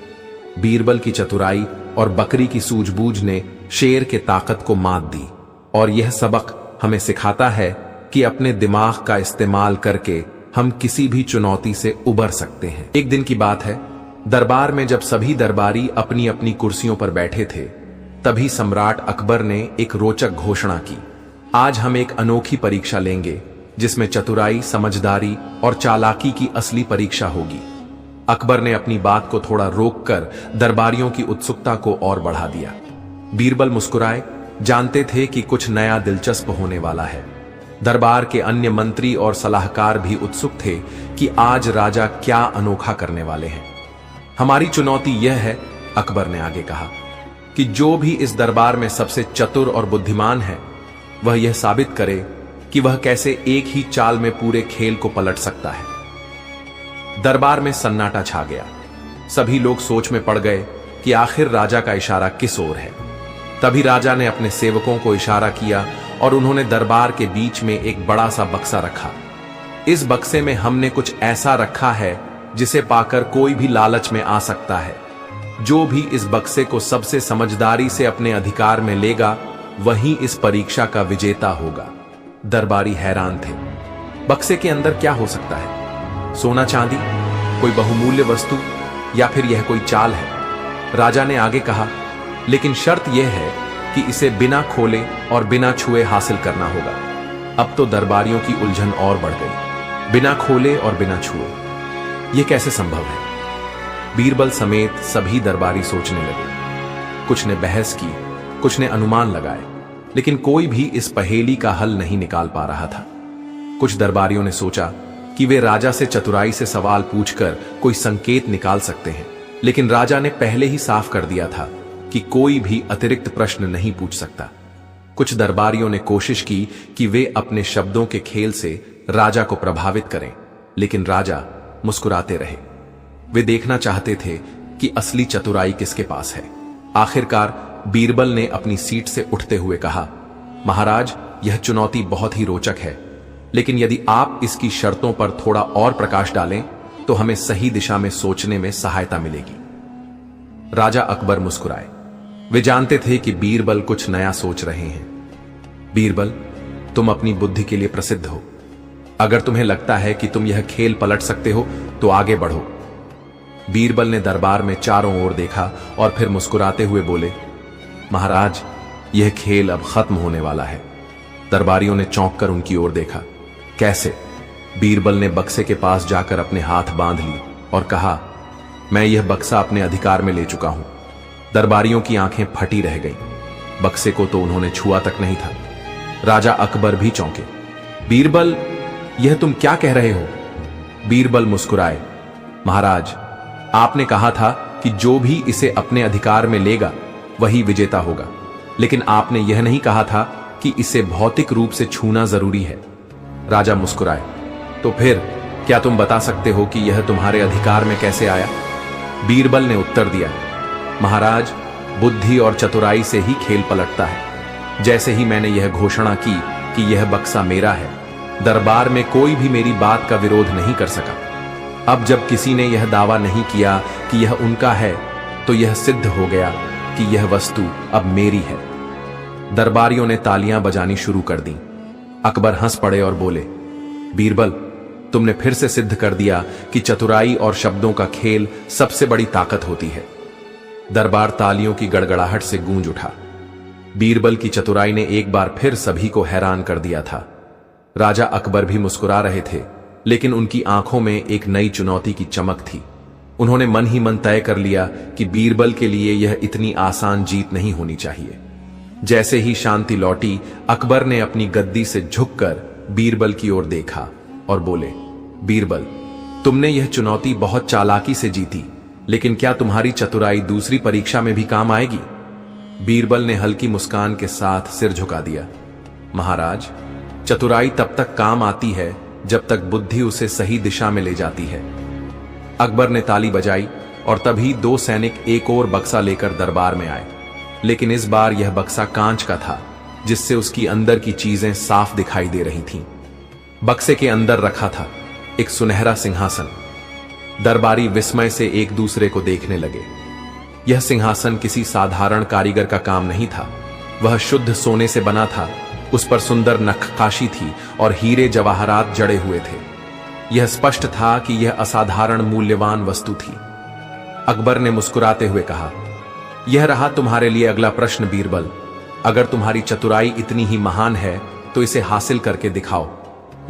बीरबल की चतुराई और बकरी की सूझबूझ ने शेर के ताकत को मात दी, और यह सबक हमें सिखाता है कि अपने दिमाग का इस्तेमाल करके हम किसी भी चुनौती से उबर सकते हैं। एक दिन की बात है, दरबार में जब सभी दरबारी अपनी अपनी कुर्सियों पर बैठे थे, तभी सम्राट अकबर ने एक रोचक घोषणा की। आज हम एक अनोखी परीक्षा लेंगे जिसमें चतुराई, समझदारी और चालाकी की असली परीक्षा होगी। अकबर ने अपनी बात को थोड़ा रोककर दरबारियों की उत्सुकता को और बढ़ा दिया। बीरबल मुस्कुराए, जानते थे कि कुछ नया दिलचस्प होने वाला है। दरबार के अन्य मंत्री और सलाहकार भी उत्सुक थे कि आज राजा क्या अनोखा करने वाले हैं। हमारी चुनौती यह है, अकबर ने आगे कहा, कि जो भी इस दरबार में सबसे चतुर और बुद्धिमान है, वह यह साबित करे कि वह कैसे एक ही चाल में पूरे खेल को पलट सकता है। दरबार में सन्नाटा छा गया। सभी लोग सोच में पड़ गए कि आखिर राजा का इशारा किस ओर है। तभी राजा ने अपने सेवकों को इशारा किया और उन्होंने दरबार के बीच में एक बड़ा सा बक्सा रखा। इस बक्से में हमने कुछ ऐसा रखा है जिसे पाकर कोई भी लालच में आ सकता है। जो भी इस बक्से को सबसे समझदारी से अपने अधिकार में लेगा, वही इस परीक्षा का विजेता होगा। दरबारी हैरान थे। बक्से के अंदर क्या हो सकता है? सोना चांदी, कोई बहुमूल्य वस्तु, या फिर यह कोई चाल है? राजा ने आगे कहा, लेकिन शर्त यह है कि इसे बिना खोले और बिना छुए हासिल करना होगा। अब तो दरबारियों की उलझन और बढ़ गई। बिना खोले और बिना छुए, यह कैसे संभव है? बीरबल समेत सभी दरबारी सोचने लगे। कुछ ने बहस की, कुछ ने अनुमान लगाए, लेकिन कोई भी इस पहेली का हल नहीं निकाल पा रहा था। कुछ दरबारियों ने सोचा कि वे राजा से चतुराई से सवाल पूछकर कोई संकेत निकाल सकते हैं, लेकिन राजा ने पहले ही साफ कर दिया था कि कोई भी अतिरिक्त प्रश्न नहीं पूछ सकता। कुछ दरबारियों ने कोशिश की कि वे अपने शब्दों के खेल से राजा को प्रभावित करें, लेकिन राजा मुस्कुराते रहे। वे देखना चाहते थे कि असली चतुराई किसके पास है। आखिरकार बीरबल ने अपनी सीट से उठते हुए कहा, महाराज, यह चुनौती बहुत ही रोचक है, लेकिन यदि आप इसकी शर्तों पर थोड़ा और प्रकाश डालें तो हमें सही दिशा में सोचने में सहायता मिलेगी। राजा अकबर मुस्कुराए। वे जानते थे कि बीरबल कुछ नया सोच रहे हैं। बीरबल, तुम अपनी बुद्धि के लिए प्रसिद्ध हो। अगर तुम्हें लगता है कि तुम यह खेल पलट सकते हो तो आगे बढ़ो। बीरबल ने दरबार में चारों ओर देखा और फिर मुस्कुराते हुए बोले, महाराज, यह खेल अब खत्म होने वाला है। दरबारियों ने चौंक कर उनकी ओर देखा। कैसे? बीरबल ने बक्से के पास जाकर अपने हाथ बांध ली और कहा, मैं यह बक्सा अपने अधिकार में ले चुका हूं। दरबारियों की आंखें फटी रह गईं। बक्से को तो उन्होंने छुआ तक नहीं था। राजा अकबर भी चौंके। बीरबल, यह तुम क्या कह रहे हो? बीरबल मुस्कुराए। महाराज, आपने कहा था कि जो भी इसे अपने अधिकार में लेगा वही विजेता होगा, लेकिन आपने यह नहीं कहा था कि इसे भौतिक रूप से छूना जरूरी है। राजा मुस्कुराए। तो फिर क्या तुम बता सकते हो कि यह तुम्हारे अधिकार में कैसे आया? बीरबल ने उत्तर दिया, महाराज, बुद्धि और चतुराई से ही खेल पलटता है। जैसे ही मैंने यह घोषणा की कि यह बक्सा मेरा है, दरबार में कोई भी मेरी बात का विरोध नहीं कर सका। अब जब किसी ने यह दावा नहीं किया कि यह उनका है, तो यह सिद्ध हो गया कि यह वस्तु अब मेरी है। दरबारियों ने तालियां बजानी शुरू कर दी। अकबर हंस पड़े और बोले, बीरबल, तुमने फिर से सिद्ध कर दिया कि चतुराई और शब्दों का खेल सबसे बड़ी ताकत होती है। दरबार तालियों की गड़गड़ाहट से गूंज उठा। बीरबल की चतुराई ने एक बार फिर सभी को हैरान कर दिया था। राजा अकबर भी मुस्कुरा रहे थे, लेकिन उनकी आंखों में एक नई चुनौती की चमक थी। उन्होंने मन ही मन तय कर लिया कि बीरबल के लिए यह इतनी आसान जीत नहीं होनी चाहिए। जैसे ही शांति लौटी, अकबर ने अपनी गद्दी से झुककर बीरबल की ओर देखा और बोले, बीरबल, तुमने यह चुनौती बहुत चालाकी से जीती, लेकिन क्या तुम्हारी चतुराई दूसरी परीक्षा में भी काम आएगी? बीरबल ने हल्की मुस्कान के साथ सिर झुका दिया। महाराज, चतुराई तब तक काम आती है जब तक बुद्धि उसे सही दिशा में ले जाती है। अकबर ने ताली बजाई और तभी 2 सैनिक एक और बक्सा लेकर दरबार में आए, लेकिन इस बार यह बक्सा कांच का था, जिससे उसकी अंदर की चीजें साफ दिखाई दे रही थीं। बक्से के अंदर रखा था एक सुनहरा सिंहासन। दरबारी विस्मय से एक दूसरे को देखने लगे। यह सिंहासन किसी साधारण कारीगर का काम नहीं था, वह शुद्ध सोने से बना था। उस पर सुंदर नक्काशी थी और हीरे जवाहरात जड़े हुए थे। यह स्पष्ट था कि यह असाधारण मूल्यवान वस्तु थी। अकबर ने मुस्कुराते हुए कहा, यह रहा तुम्हारे लिए अगला प्रश्न बीरबल। अगर तुम्हारी चतुराई इतनी ही महान है तो इसे हासिल करके दिखाओ,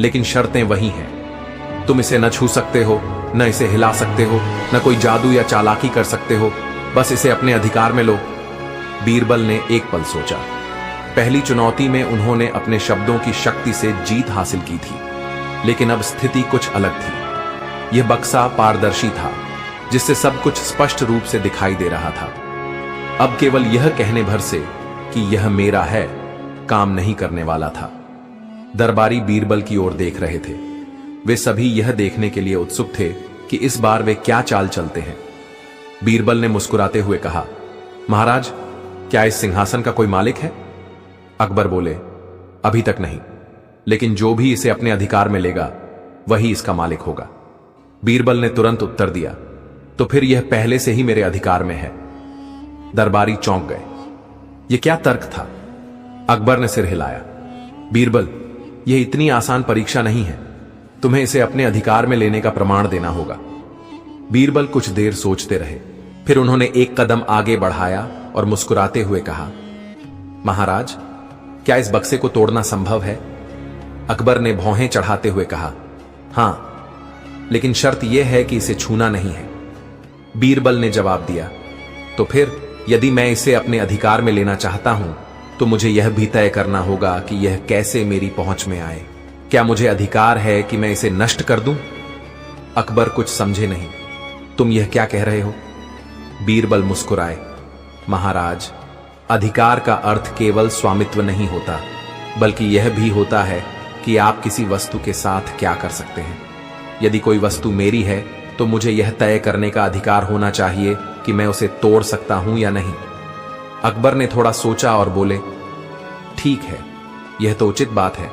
लेकिन शर्तें वही हैं। तुम इसे न छू सकते हो, न इसे हिला सकते हो, न कोई जादू या चालाकी कर सकते हो, बस इसे अपने अधिकार में लो। बीरबल ने एक पल सोचा। पहली चुनौती में उन्होंने अपने शब्दों की शक्ति से जीत हासिल की थी, लेकिन अब स्थिति कुछ अलग थी। यह बक्सा पारदर्शी था, जिससे सब कुछ स्पष्ट रूप से दिखाई दे रहा था। अब केवल यह कहने भर से कि यह मेरा है काम नहीं करने वाला था। दरबारी बीरबल की ओर देख रहे थे। वे सभी यह देखने के लिए उत्सुक थे कि इस बार वे क्या चाल चलते हैं। बीरबल ने मुस्कुराते हुए कहा, महाराज, क्या इस सिंहासन का कोई मालिक है? अकबर बोले, अभी तक नहीं, लेकिन जो भी इसे अपने अधिकार में लेगा वही इसका मालिक होगा। बीरबल ने तुरंत उत्तर दिया, तो फिर यह पहले से ही मेरे अधिकार में है। दरबारी चौंक गए। यह क्या तर्क था? अकबर ने सिर हिलाया। बीरबल, यह इतनी आसान परीक्षा नहीं है, तुम्हें इसे अपने अधिकार में लेने का प्रमाण देना होगा। बीरबल कुछ देर सोचते रहे, फिर उन्होंने एक कदम आगे बढ़ाया और मुस्कुराते हुए कहा, महाराज, क्या इस बक्से को तोड़ना संभव है? अकबर ने भौहें चढ़ाते हुए कहा, हां, लेकिन शर्त यह है कि इसे छूना नहीं है। बीरबल ने जवाब दिया, तो फिर यदि मैं इसे अपने अधिकार में लेना चाहता हूं तो मुझे यह भी तय करना होगा कि यह कैसे मेरी पहुंच में आए। क्या मुझे अधिकार है कि मैं इसे नष्ट कर दूं? अकबर कुछ समझे नहीं। तुम यह क्या कह रहे हो? बीरबल मुस्कुराए, महाराज, अधिकार का अर्थ केवल स्वामित्व नहीं होता, बल्कि यह भी होता है कि आप किसी वस्तु के साथ क्या कर सकते हैं। यदि कोई वस्तु मेरी है तो मुझे यह तय करने का अधिकार होना चाहिए कि मैं उसे तोड़ सकता हूं या नहीं। अकबर ने थोड़ा सोचा और बोले, ठीक है, यह तो उचित बात है,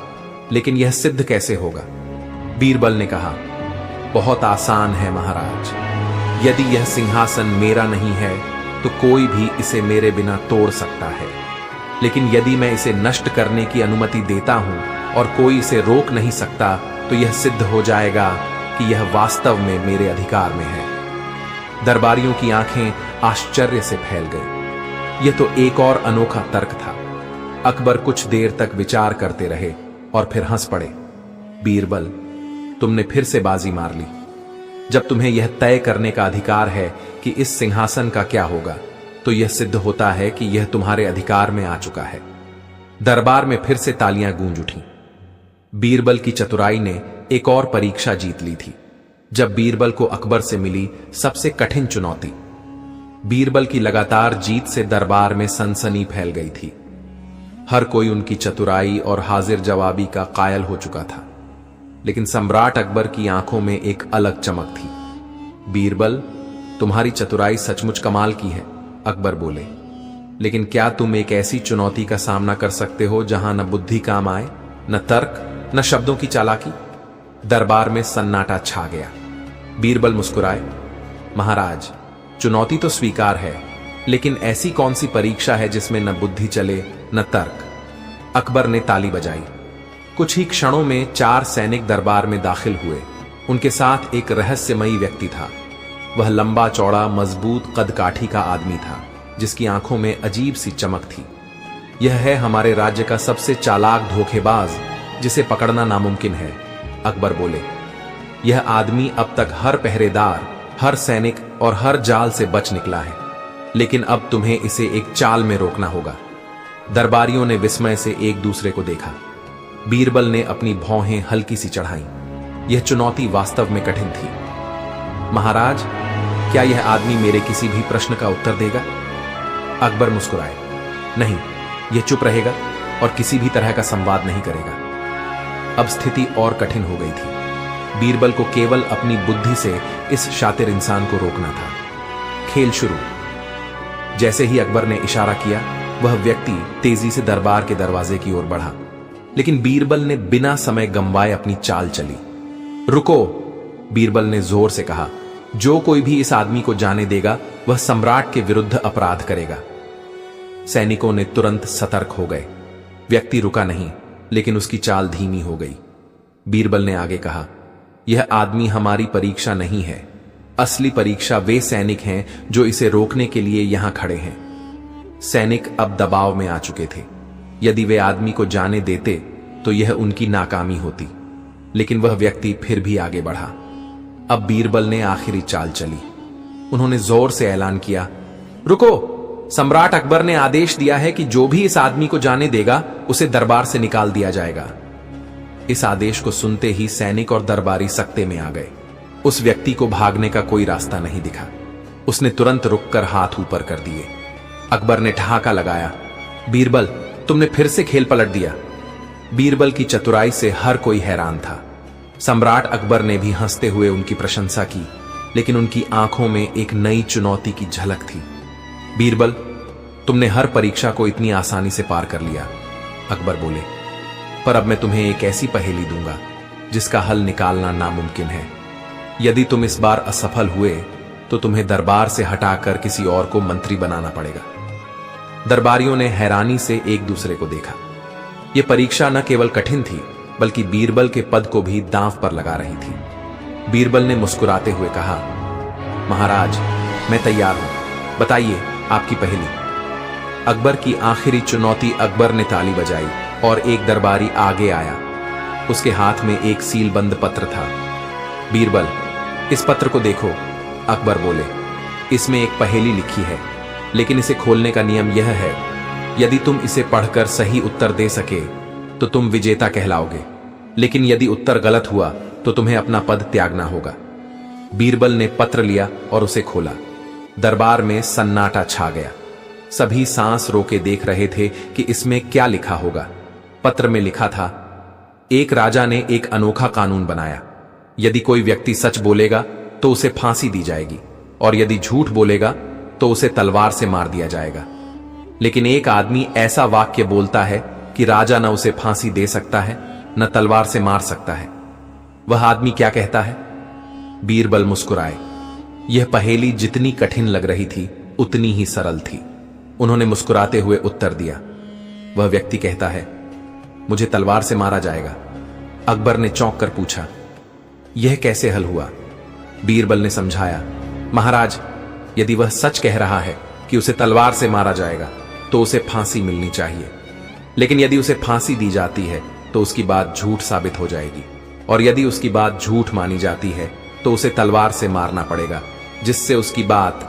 लेकिन यह सिद्ध कैसे होगा? बीरबल ने कहा, बहुत आसान है महाराज। यदि यह सिंहासन मेरा नहीं है तो कोई भी इसे मेरे बिना तोड़ सकता है, लेकिन यदि मैं इसे नष्ट करने की अनुमति देता हूं और कोई इसे रोक नहीं सकता तो यह सिद्ध हो जाएगा कि यह वास्तव में मेरे अधिकार में है। दरबारियों की आंखें आश्चर्य से फैल गईं। यह तो एक और अनोखा तर्क था। अकबर कुछ देर तक विचार करते रहे और फिर हंस पड़े। बीरबल, तुमने फिर से बाजी मार ली। जब तुम्हें यह तय करने का अधिकार है कि इस सिंहासन का क्या होगा, तो यह सिद्ध होता है कि यह तुम्हारे अधिकार में आ चुका है। दरबार में फिर से तालियां गूंज उठीं। बीरबल की चतुराई ने एक और परीक्षा जीत ली थी, जब बीरबल को अकबर से मिली सबसे कठिन चुनौती। बीरबल की लगातार जीत से दरबार में सनसनी फैल गई थी। हर कोई उनकी चतुराई और हाजिर जवाबी का कायल हो चुका था, लेकिन सम्राट अकबर की आंखों में एक अलग चमक थी। बीरबल, तुम्हारी चतुराई सचमुच कमाल की है, अकबर बोले, लेकिन क्या तुम एक ऐसी चुनौती का सामना कर सकते हो जहां न बुद्धि काम आए, न तर्क, न शब्दों की चालाकी? दरबार में सन्नाटा छा गया। बीरबल मुस्कुराए, महाराज, चुनौती तो स्वीकार है, लेकिन ऐसी कौन सी परीक्षा है जिसमें न बुद्धि चले न तर्क? अकबर ने ताली बजाई। कुछ ही क्षणों में 4 सैनिक दरबार में दाखिल हुए। उनके साथ एक रहस्यमयी व्यक्ति था। वह लंबा चौड़ा मजबूत कदकाठी का आदमी था, जिसकी आंखों में अजीब सी चमक थी। यह है हमारे राज्य का सबसे चालाक धोखेबाज, जिसे पकड़ना नामुमकिन है, अकबर बोले। यह आदमी अब तक हर पहरेदार, हर सैनिक और हर जाल से बच निकला है, लेकिन अब तुम्हें इसे एक चाल में रोकना होगा। दरबारियों ने विस्मय से एक दूसरे को देखा। बीरबल ने अपनी भौहें हल्की सी चढ़ाई। यह चुनौती वास्तव में कठिन थी। महाराज, क्या यह आदमी मेरे किसी भी प्रश्न का उत्तर देगा? अकबर मुस्कुराए। नहीं, यह चुप रहेगा और किसी भी तरह का संवाद नहीं करेगा। अब स्थिति और कठिन हो गई थी। बीरबल को केवल अपनी बुद्धि से इस शातिर इंसान को रोकना था। खेल शुरू। जैसे ही अकबर ने इशारा किया, वह व्यक्ति तेजी से दरबार के दरवाजे की ओर बढ़ा, लेकिन बीरबल ने बिना समय गंवाए अपनी चाल चली। रुको, बीरबल ने जोर से कहा। जो कोई भी इस आदमी को जाने देगा, वह सम्राट के विरुद्ध अपराध करेगा। सैनिकों ने तुरंत सतर्क हो गए। व्यक्ति रुका नहीं, लेकिन उसकी चाल धीमी हो गई। बीरबल ने आगे कहा, यह आदमी हमारी परीक्षा नहीं है। असली परीक्षा वे सैनिक हैं जो इसे रोकने के लिए यहां खड़े हैं। सैनिक अब दबाव में आ चुके थे। यदि वे आदमी को जाने देते तो यह उनकी नाकामी होती, लेकिन वह व्यक्ति फिर भी आगे बढ़ा। अब बीरबल ने आखिरी चाल चली। उन्होंने जोर से ऐलान किया, रुको, सम्राट अकबर ने आदेश दिया है कि जो भी इस आदमी को जाने देगा, उसे दरबार से निकाल दिया जाएगा। इस आदेश को सुनते ही सैनिक और दरबारी सकते में आ गए। उस व्यक्ति को भागने का कोई रास्ता नहीं दिखा। उसने तुरंत रुककर हाथ ऊपर कर दिए। अकबर ने ठहाका लगाया, बीरबल, तुमने फिर से खेल पलट दिया। बीरबल की चतुराई से हर कोई हैरान था। सम्राट अकबर ने भी हंसते हुए उनकी प्रशंसा की, लेकिन उनकी आंखों में एक नई चुनौती की झलक थी। बीरबल, तुमने हर परीक्षा को इतनी आसानी से पार कर लिया। अकबर बोले, पर अब मैं तुम्हें एक ऐसी पहेली दूंगा जिसका हल निकालना नामुमकिन है। यदि तुम इस बार असफल हुए तो तुम्हें दरबार से हटाकर किसी और को मंत्री बनाना पड़ेगा। दरबारियों ने हैरानी से एक दूसरे को देखा। यह परीक्षा न केवल कठिन थी, बल्कि बीरबल के पद को भी दांव पर लगा रही थी। बीरबल ने मुस्कुराते हुए कहा, महाराज, मैं तैयार हूं, बताइए आपकी पहेली। अकबर की आखिरी चुनौती। अकबर ने ताली बजाई और एक दरबारी आगे आया। उसके हाथ में एक सीलबंद पत्र था। बीरबल, इस पत्र को देखो। अकबर बोले, इसमें एक पहेली लिखी है, लेकिन इसे खोलने का नियम यह है, यदि तुम इसे पढ़कर सही उत्तर दे सके तो तुम विजेता कहलाओगे, लेकिन यदि उत्तर गलत हुआ तो तुम्हें अपना पद त्यागना होगा। बीरबल ने पत्र लिया और उसे खोला। दरबार में सन्नाटा छा गया। सभी सांस रोके देख रहे थे कि इसमें क्या लिखा होगा। पत्र में लिखा था, एक राजा ने एक अनोखा कानून बनाया। यदि कोई व्यक्ति सच बोलेगा तो उसे फांसी दी जाएगी, और यदि झूठ बोलेगा तो उसे तलवार से मार दिया जाएगा। लेकिन एक आदमी ऐसा वाक्य बोलता है कि राजा न उसे फांसी दे सकता है, न तलवार से मार सकता है। वह आदमी क्या कहता है? बीरबल मुस्कुराए। यह पहेली जितनी कठिन लग रही थी, उतनी ही सरल थी। उन्होंने मुस्कुराते हुए उत्तर दिया, वह व्यक्ति कहता है, मुझे तलवार से मारा जाएगा। अकबर ने चौंक कर पूछा, यह कैसे हल हुआ? बीरबल ने समझाया, महाराज, यदि वह सच कह रहा है कि उसे तलवार से मारा जाएगा तो उसे फांसी मिलनी चाहिए, लेकिन यदि उसे फांसी दी जाती है तो उसकी बात झूठ साबित हो जाएगी, और यदि उसकी बात झूठ मानी जाती है तो उसे तलवार से मारना पड़ेगा, जिससे उसकी बात